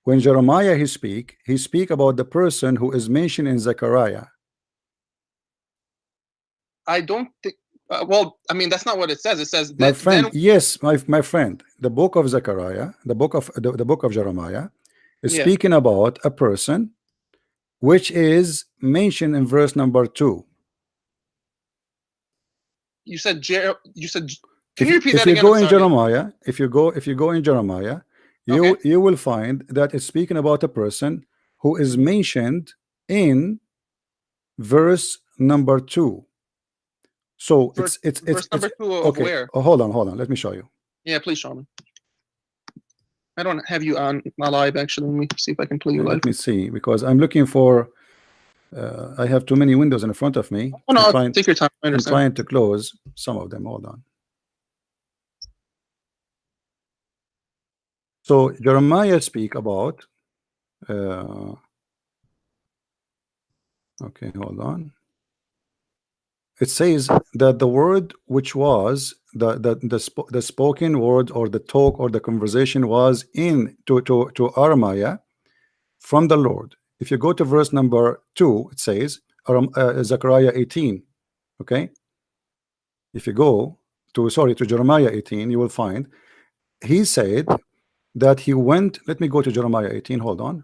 When Jeremiah he speak about the person who is mentioned in Zechariah. I don't think. Well, I mean, that's not what it says. It says, my friend. Yes, my friend. The book of Zechariah, the book of Jeremiah, is speaking about a person which is mentioned in verse number 2. You said Can you repeat that again? If you go in Jeremiah, you will find that it's speaking about a person who is mentioned in verse number 2. So verse number 2 of where? Oh, hold on. Let me show you. Yeah, please show me. I don't have you on my live, actually. Let me see if I can play you live. Let me see, because I'm looking for. I have too many windows in front of me. Oh no, take your time. I'm trying to close some of them. Hold on. So Jeremiah speak about. Okay, hold on. It says that the word which was the spoken word, or the talk, or the conversation, was in to Jeremiah from the Lord. If you go to verse number 2, it says Zechariah 18. Okay. If you go to Jeremiah 18, you will find he said that he went. Let me go to Jeremiah 18. Hold on.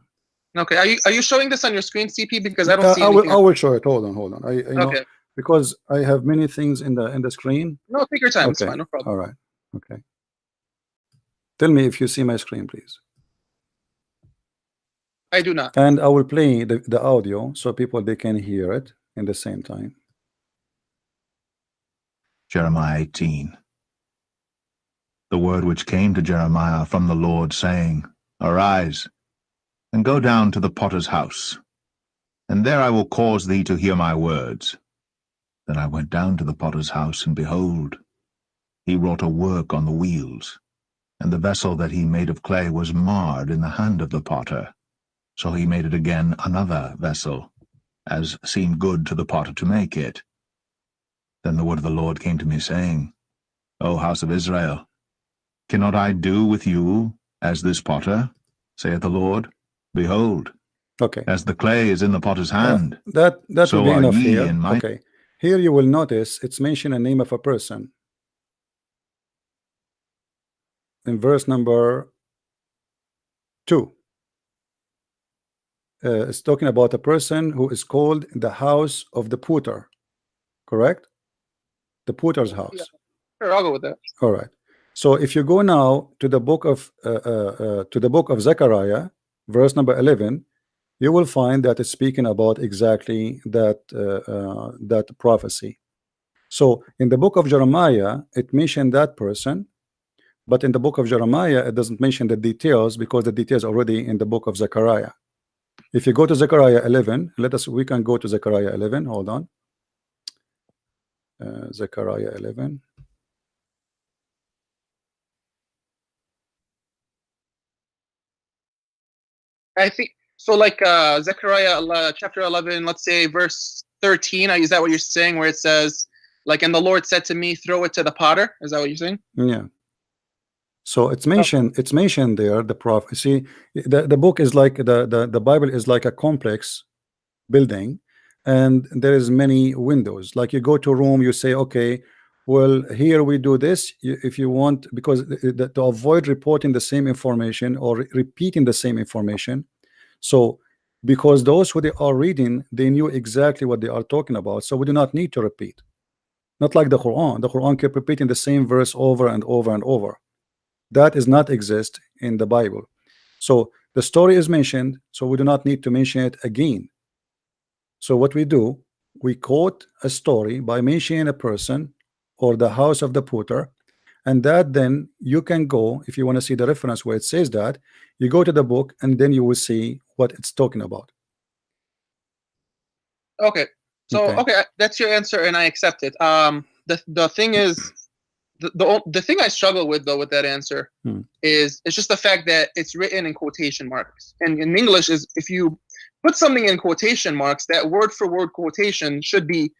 Okay. Are you showing this on your screen, CP? Because I don't see anything. I will show it. Hold on. I know, because I have many things in the screen. No, take your time. Okay. It's fine. No problem. All right. Okay. Tell me if you see my screen, please. I do not. And I will play the audio so people they can hear it in the same time. Jeremiah 18. The word which came to Jeremiah from the Lord, saying, Arise, and go down to the potter's house, and there I will cause thee to hear my words. Then I went down to the potter's house, and behold, he wrought a work on the wheels, and the vessel that he made of clay was marred in the hand of the potter. So he made it again another vessel, as seemed good to the potter to make it. Then the word of the Lord came to me, saying, O house of Israel, cannot I do with you as this potter, saith the Lord? Behold, as the clay is in the potter's hand, that so will be are enough ye here. in my... Okay. Here you will notice it's mentioned a name of a person. In verse number 2. It's talking about a person who is called the house of the potter. Correct? The potter's house. Yeah. Sure, I'll go with that. All right. So if you go now to the book of Zechariah, verse number 11, you will find that it's speaking about exactly that prophecy. So in the book of Jeremiah, it mentioned that person, But in the book of Jeremiah, it doesn't mention the details because the details are already in the book of Zechariah. If you go to Zechariah 11, we can go to Zechariah 11. Hold on. Zechariah 11. I think so. Like Zechariah chapter 11, let's say verse 13. Is that what you're saying? Where it says, like, and the Lord said to me, throw it to the potter. Is that what you're saying? Yeah. So it's mentioned. It's mentioned there. The prophet. See, the book is like the Bible is like a complex building, and there is many windows. Like you go to a room, you say, okay, well, here we do this. If you want, because to avoid reporting the same information or repeating the same information. So because those who they are reading, they knew exactly what they are talking about, so we do not need to repeat. Not like the Quran. The Quran kept repeating the same verse over and over and over. That does not exist in the Bible. So the story is mentioned, so we do not need to mention it again. So what we do, we quote a story by mentioning a person or the house of the potter, and that then you can go, if you want to see the reference where it says that, you go to the book and then you will see what it's talking about. Okay. So okay, that's your answer and I accept it. The thing is, the thing I struggle with though with that answer is it's just the fact that it's written in quotation marks, and in English is if you put something in quotation marks, that word for word quotation should be,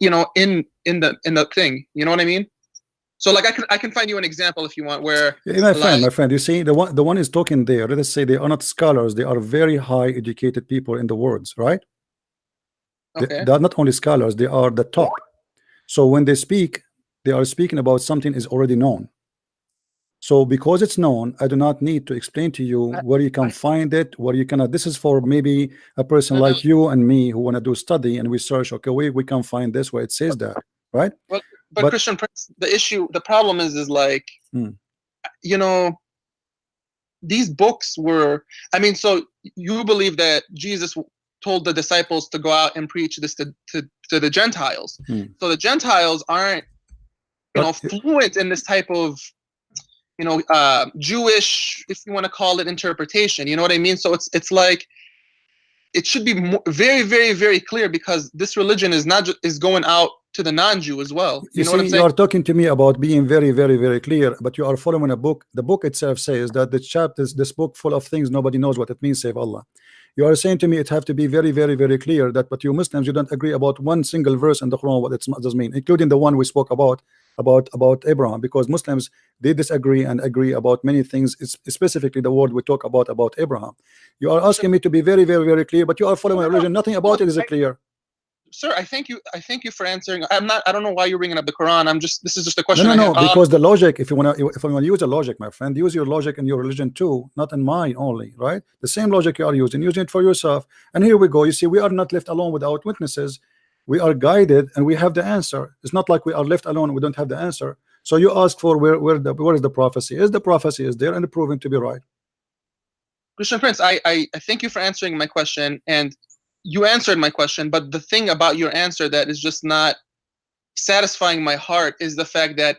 you know, in the thing. You know what I mean? So like I can find you an example if you want where my friend, you see the one is talking there. Let us say they are not scholars; they are very high educated people in the words, right? Okay. They are not only scholars; they are the top. So when they speak, they are speaking about something is already known. So because it's known, I do not need to explain to you where you can find it, where you cannot. This is for maybe a person like you and me who want to do study and we search. Okay, we can find this where it says that, right? Well, but Christian Prince, the problem is like, you know, these books were. I mean, so you believe that Jesus told the disciples to go out and preach this to the Gentiles. So the Gentiles aren't, you know, fluent in this type of, you know, Jewish, if you want to call it, interpretation. You know what I mean? So it's like it should be very, very, very clear because this religion is not is going out to the non-Jew as well. You know what I'm saying? You are talking to me about being very, very, very clear, but you are following a book. The book itself says that the chapters, this book full of things nobody knows what it means, save Allah. You are saying to me it have to be very, very, very clear that, but you Muslims, you don't agree about one single verse in the Quran what it does mean, including the one we spoke about Abraham, because Muslims they disagree and agree about many things. It's specifically the word we talk about Abraham. You are asking me to be very, very, very clear, but you are following a religion. Nothing about it is clear. Sir, I thank you for answering. I don't know why you're bringing up the Quran. This is just a question. No, because the logic, if you want to use a logic, my friend, use your logic in your religion too, not in mine only, right? The same logic you are using it for yourself. And here we go. You see, we are not left alone without witnesses. We are guided and we have the answer. It's not like we are left alone and we don't have the answer. So you ask for where is the prophecy? Is the prophecy is there and proven to be right? Christian Prince, I thank you for answering my question, and you answered my question, but the thing about your answer that is just not satisfying my heart is the fact that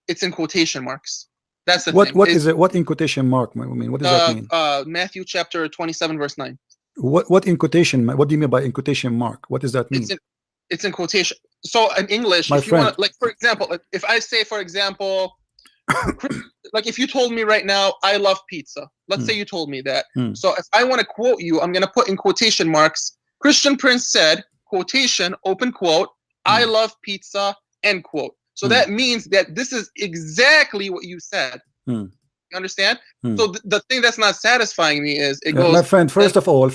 it's in quotation marks. That's the thing. What is it? What in quotation mark? I mean, what does that mean? Matthew chapter 27 verse 9. What in quotation? What do you mean by in quotation mark? What does that mean? It's in quotation. So in English, my if you friend, want, like for example, if I say, for example, like if you told me right now, I love pizza. Let's say you told me that. So if I want to quote you, I'm going to put in quotation marks, Christian Prince said, quotation, open quote, I love pizza, end quote. So that means that this is exactly what you said. You understand? So the thing that's not satifying me is it goes. My friend, first of all,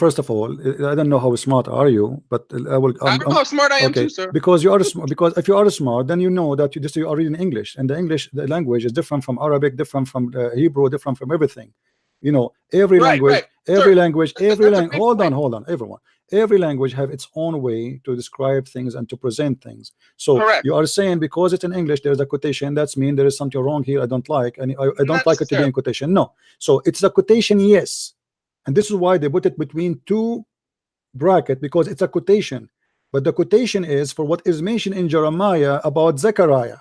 I don't know how smart are you, but I will. I don't know how smart I am too, sir. Because you are because if you are smart, then you know that you are reading English, and the language is different from Arabic, different from Hebrew, different from everything. You know, every language. Hold on, everyone. Every language have its own way to describe things and to present things. So you are saying because it's in English, there's a quotation. That's mean there is something wrong here. I don't like, and I don't like it to be in quotation. No. So it's a quotation, yes, and this is why they put it between two brackets because it's a quotation. But the quotation is for what is mentioned in Jeremiah about Zechariah.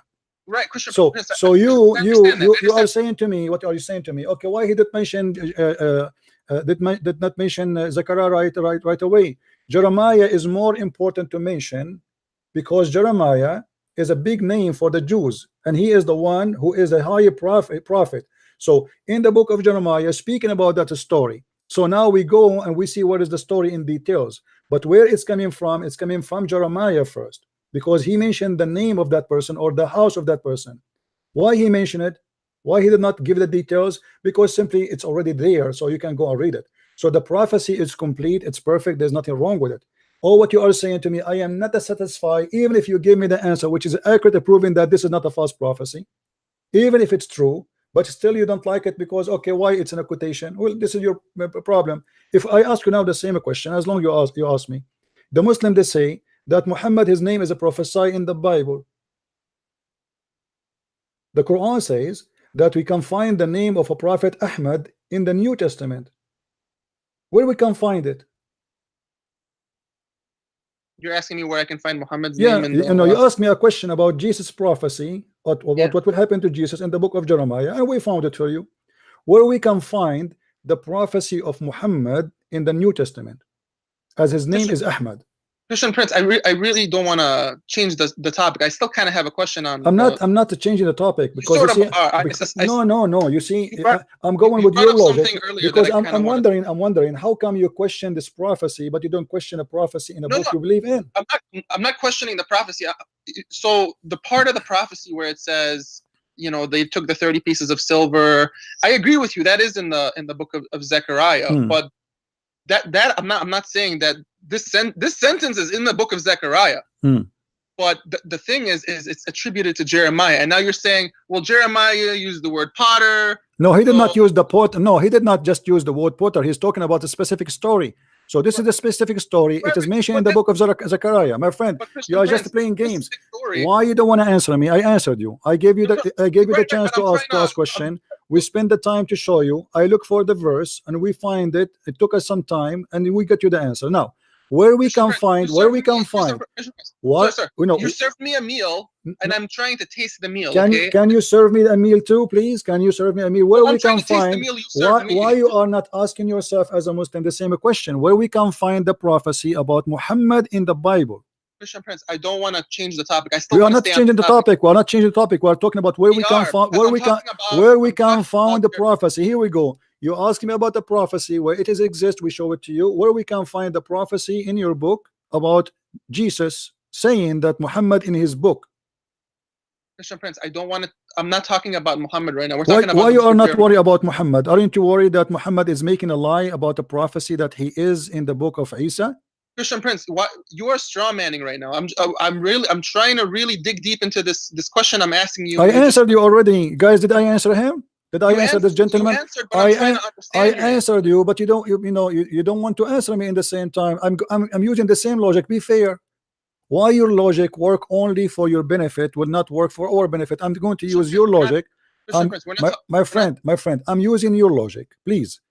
Right, Christian. So Prince, so I you understand that. I are understand. saying to me, what are you saying to me? Okay, why he did mention did not mention Zechariah right away? Jeremiah is more important to mention because Jeremiah is a big name for the Jews, and he is the one who is a high prophet. So in the book of Jeremiah, speaking about that story. So now we go and we see what is the story in details. But where it's coming from, it's coming from Jeremiah first, because he mentioned the name of that person or the house of that person. Why he mentioned it? Why he did not give the details? Because simply it's already there, so you can go and read it. So the prophecy is complete, it's perfect, there's nothing wrong with it. All what you are saying to me, I am not satisfied, even if you give me the answer which is accurate, proving that this is not a false prophecy, even if it's true, but still you don't like it because, okay, why it's in a quotation? Well, this is your problem. If I ask you now the same question, as long as you ask me, the Muslim, they say that Muhammad, his name is a prophesy in the Bible. The Quran says that we can find the name of a prophet Ahmad in the New Testament. Where we can find it? You're asking me where I can find Muhammad's Yeah, name in the, you know, you asked me a question about Jesus' prophecy, about Yeah. what will happen to Jesus in the book of Jeremiah, and we found it for you. Where we can find the prophecy of Muhammad in the New Testament, as his name is Ahmad. Christian Prince, I really don't want to change the topic. I still kind of have a question on. I'm not changing the topic because sort you of see, are. no. You see, You brought- I'm going you with brought your up logic something earlier because that I kinda I'm wanted- wondering how come you question this prophecy, but you don't question a prophecy in a book No. you believe in. I'm not questioning the prophecy. So the part of the prophecy where it says, you know, they took the 30 pieces of silver, I agree with you. That is in the book of Zechariah. But that I'm not saying that this sentence is in the book of Zechariah. But the thing is it's attributed to Jeremiah, and now you're saying, well, Jeremiah used the word potter. No, he did not use the pot. No, he did not just use the word potter. He's talking about a specific story. So this is a specific story. It is mentioned in the book of Zechariah. My friend, you are just playing games. Why you don't want to answer me? I answered you. I gave you the chance to ask question. We spend the time to show you. I look for the verse and we find it. It took us some time and we get you the answer. Now, where we can find what you served me a meal and I'm trying to taste the meal. Can you serve me a meal too, please? Can you serve me a meal? Where we can find why you are not asking yourself as a Muslim the same question? Where we can find the prophecy about Muhammad in the Bible? Christian Prince, I don't want to change the topic. I still we are not changing the topic. We are not changing the topic. We are talking about where we can find the prophecy. Here we go. You ask me about the prophecy where it exists. We show it to you. Where we can find the prophecy in your book about Jesus saying that Muhammad in his book. Christian Prince, I don't want to. I'm not talking about Muhammad right now. We're talking about why you are not worried about Muhammad? Aren't you worried that Muhammad is making a lie about the prophecy that he is in the book of Isa? Christian Prince, what you are straw manning right now. I'm trying to really dig deep into this question I'm asking you. I answered you already, guys. Did I answer him? Did I answer this gentleman? I answered you, but you don't want to answer me in the same time. I'm using the same logic. Be fair. Why your logic work only for your benefit will not work for our benefit? I'm going to use your logic. My friend, I'm using your logic. Please.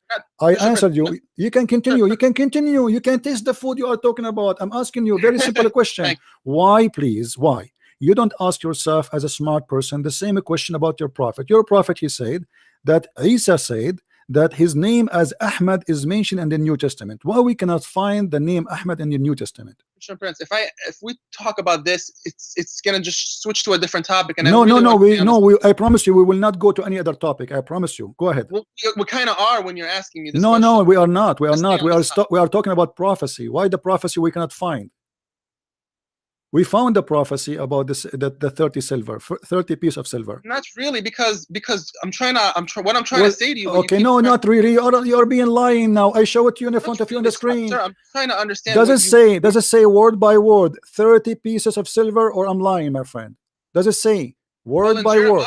I answered you. You can continue. You can continue. You can taste the food you are talking about. I'm asking you a very simple question. Why, please? Why? You don't ask yourself as a smart person the same question about your prophet. Your prophet, he said that Isa said that his name as Ahmad is mentioned in the New Testament. Why we cannot find the name Ahmad in the New Testament? Christian Prince, if we talk about this, it's gonna just switch to a different topic. And I promise you, we will not go to any other topic. I promise you. Go ahead. Well, we kind of are when you're asking me this. No, we are not. We are not. We are talking about prophecy. Why the prophecy we cannot find? We found the prophecy about this, the 30 piece of silver. Not really, because I'm trying to say to you. Okay, no, not really. You're being lying now. I show it to you in front of you on the screen. Sir, I'm trying to understand. Does it say word by word 30 pieces of silver, or I'm lying, my friend? Does it say word by word?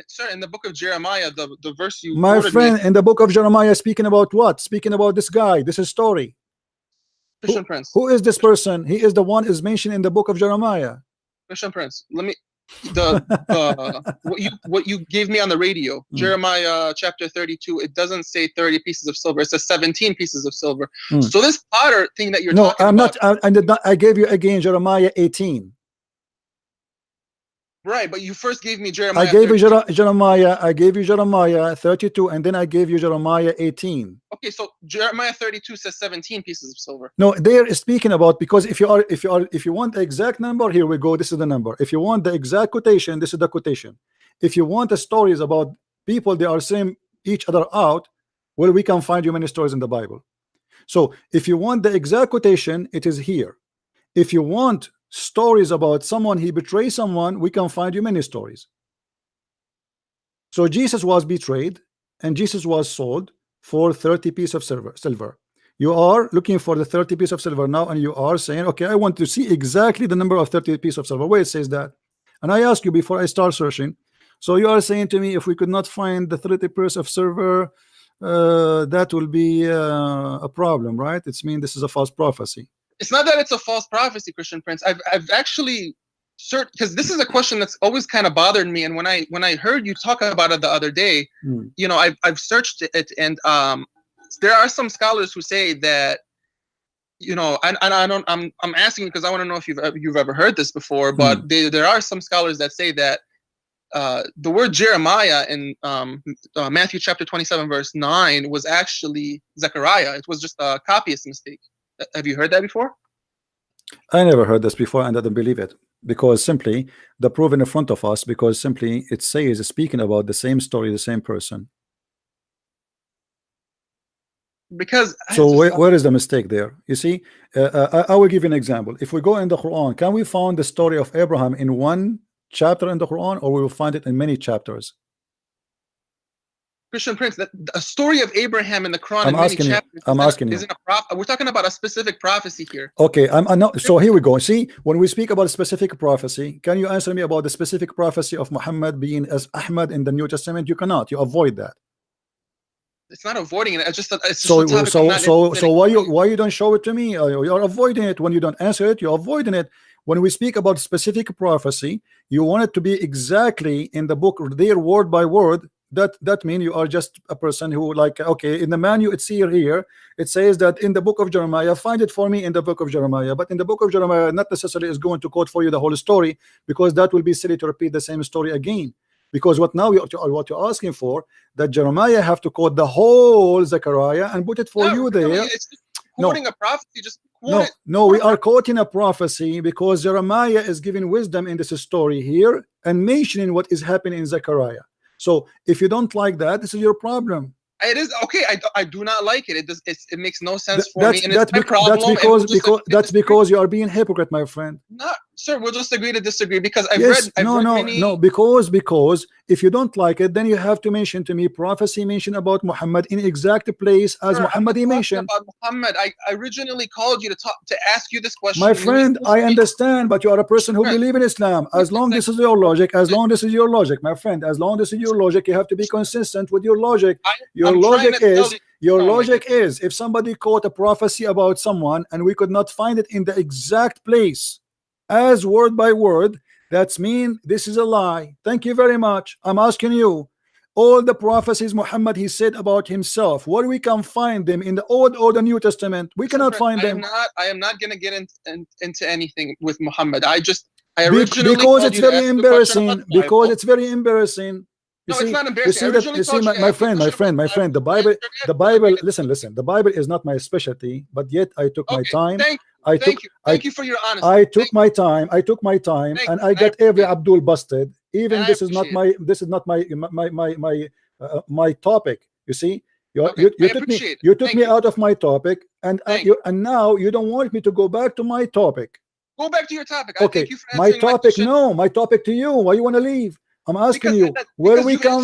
Sir, in the book of Jeremiah, the verse you my friend, in the book of Jeremiah, speaking about what? Speaking about this guy. This is story. Christian Prince. Who is this person? He is the one is mentioned in the book of Jeremiah. Christian Prince, let me what you gave me on the radio, Jeremiah chapter 32. It doesn't say 30 pieces of silver. It says 17 pieces of silver. So this potter thing that you're talking about. I gave you again Jeremiah 18. Right, but you first gave me Jeremiah. I gave you 32. Jeremiah. I gave you Jeremiah 32, and then I gave you Jeremiah 18. Okay, so Jeremiah 32 says 17 pieces of silver. No, they're speaking about, because if you want the exact number, here we go. This is the number. If you want the exact quotation, this is the quotation. If you want the stories about people they are saying each other out, well, we can find you many stories in the Bible. So if you want the exact quotation, it is here. If you want stories about someone he betrays someone, we can find you many stories. So Jesus was betrayed and Jesus was sold for 30 pieces of silver. You are looking for the 30 pieces of silver now, and you are saying, okay, I want to see exactly the number of 30 pieces of silver. Where it says that? And I ask you before I start searching. So you are saying to me, if we could not find the 30 pieces of silver, that will be a problem, right? It's mean this is a false prophecy. It's not that it's a false prophecy, Christian Prince. I've actually searched, because this is a question that's always kind of bothered me. And when I heard you talk about it the other day, you know, I've searched it, and there are some scholars who say that, you know, and I'm asking because I want to know if you've ever heard this before, but there are some scholars that say that the word Jeremiah in Matthew chapter 27 verse 9 was actually Zechariah. It was just a copyist mistake. Have you heard that before? I never heard this before, and I don't believe it, because simply the proof in front of us, because simply it says speaking about the same story, the same person. Because so where is the mistake there? You see, I will give you an example. If we go in the Quran, can we find the story of Abraham in one chapter in the Quran, or we will find it in many chapters? Christian Prince, a story of Abraham in the Quran. I'm asking you. I'm asking you. We're talking about a specific prophecy here. Okay, I'm not. So here we go. See, when we speak about a specific prophecy, can you answer me about the specific prophecy of Muhammad being as Ahmad in the New Testament? You cannot. You avoid that. It's not avoiding it. It's just so why you don't show it to me? You're avoiding it. When you don't answer it, you're avoiding it. When we speak about specific prophecy, you want it to be exactly in the book, there word by word. That means you are just a person who, like, okay, in the manual it's here it says that in the book of Jeremiah, find it for me in the book of Jeremiah, but in the book of Jeremiah not necessarily is going to quote for you the whole story, because that will be silly to repeat the same story again. Because what you're asking for, that Jeremiah have to quote the whole Zechariah and put it for you there. It's just quoting a prophecy, just quote it. No, we are quoting a prophecy because Jeremiah is giving wisdom in this story here and mentioning what is happening in Zechariah. So if you don't like that, this is your problem. It is okay. I do not like it. It makes no sense for me. And that's because you are being hypocrite, my friend. No, sir, we'll just agree to disagree, because I've read because if you don't like it, then you have to mention to me prophecy mentioned about Muhammad in exact place as Muhammad he mentioned. About Muhammad, I originally called you to ask you this question. My friend, I understand, but you are a person who believes in Islam. As long this is your logic, my friend, as long this is your logic, you have to be consistent with your logic. Your logic is if somebody quote a prophecy about someone and we could not find it in the exact place as word by word, that's mean this is a lie. Thank you very much. I'm asking you, all the prophecies Muhammad he said about himself, where we can find them in the Old or the New Testament? We cannot find them. I am not going to get into anything with Muhammad. I originally because it's very embarrassing. Because it's very embarrassing. No, it's not embarrassing. You see, my friend, the Bible, listen, the Bible is not my specialty, but yet I took my time. Thank you for your honesty. I took my time, and I got every Abdul busted. Even this is not my topic. You see, you took me out of my topic, and now you don't want me to go back to my topic. Go back to your topic. Okay, my topic to you. Why you want to leave? I'm asking you where we can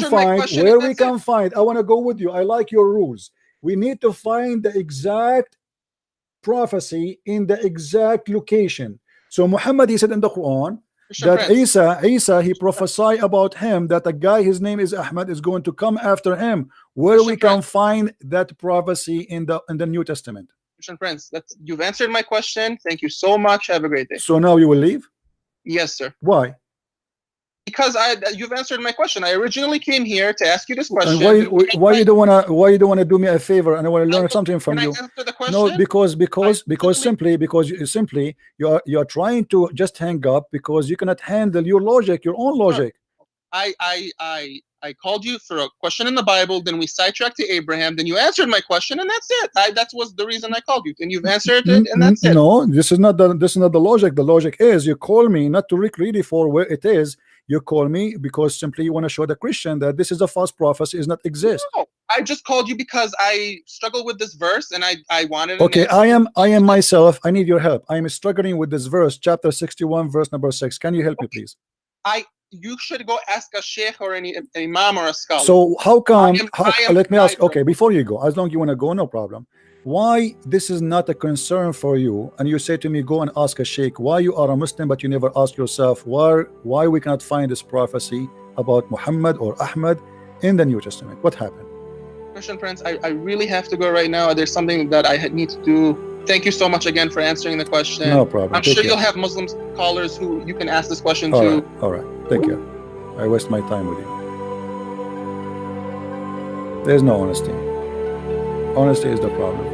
find. I want to go with you. I like your rules. We need to find the exact prophecy in the exact location. So Muhammad, he said in the Quran that Isa he prophesied about him that a guy, his name is Ahmad, is going to come after him. Where we can find that prophecy in the New Testament? Christian Prince, you've answered my question. Thank you so much. Have a great day. So now you will leave? Yes, sir. Why? Because you've answered my question. I originally came here to ask you this question. And why you don't wanna do me a favor and I want to learn something from you? Can I answer the question? No, because simply you are trying to just hang up because you cannot handle your logic, your own logic. I called you for a question in the Bible, then we sidetracked to Abraham, then you answered my question, and that's it. That was the reason I called you, and you've answered it, and that's it. No, this is not the logic. The logic is you call me not to look really for where it is. You call me because simply you want to show the Christian that this is a false prophecy, does not exist. No, I just called you because I struggle with this verse, and I wanted. Okay, I am myself. I need your help. I am struggling with this verse, chapter 61, verse number 6. Can you help me, please? You should go ask a sheikh or any imam or a scholar. So how come? Let me ask. Okay, before you go, as long as you want to go, no problem. Why this is not a concern for you? And you say to me, go and ask a sheikh. Why you are a Muslim, but you never ask yourself why we cannot find this prophecy about Muhammad or Ahmad in the New Testament? What happened? Christian Prince, I really have to go right now. There's something that I need to do. Thank you so much again for answering the question. No problem. I'm sure you'll have Muslim scholars who you can ask this question to. All right. Take care. I waste my time with you. There's no honesty. Honesty is the problem.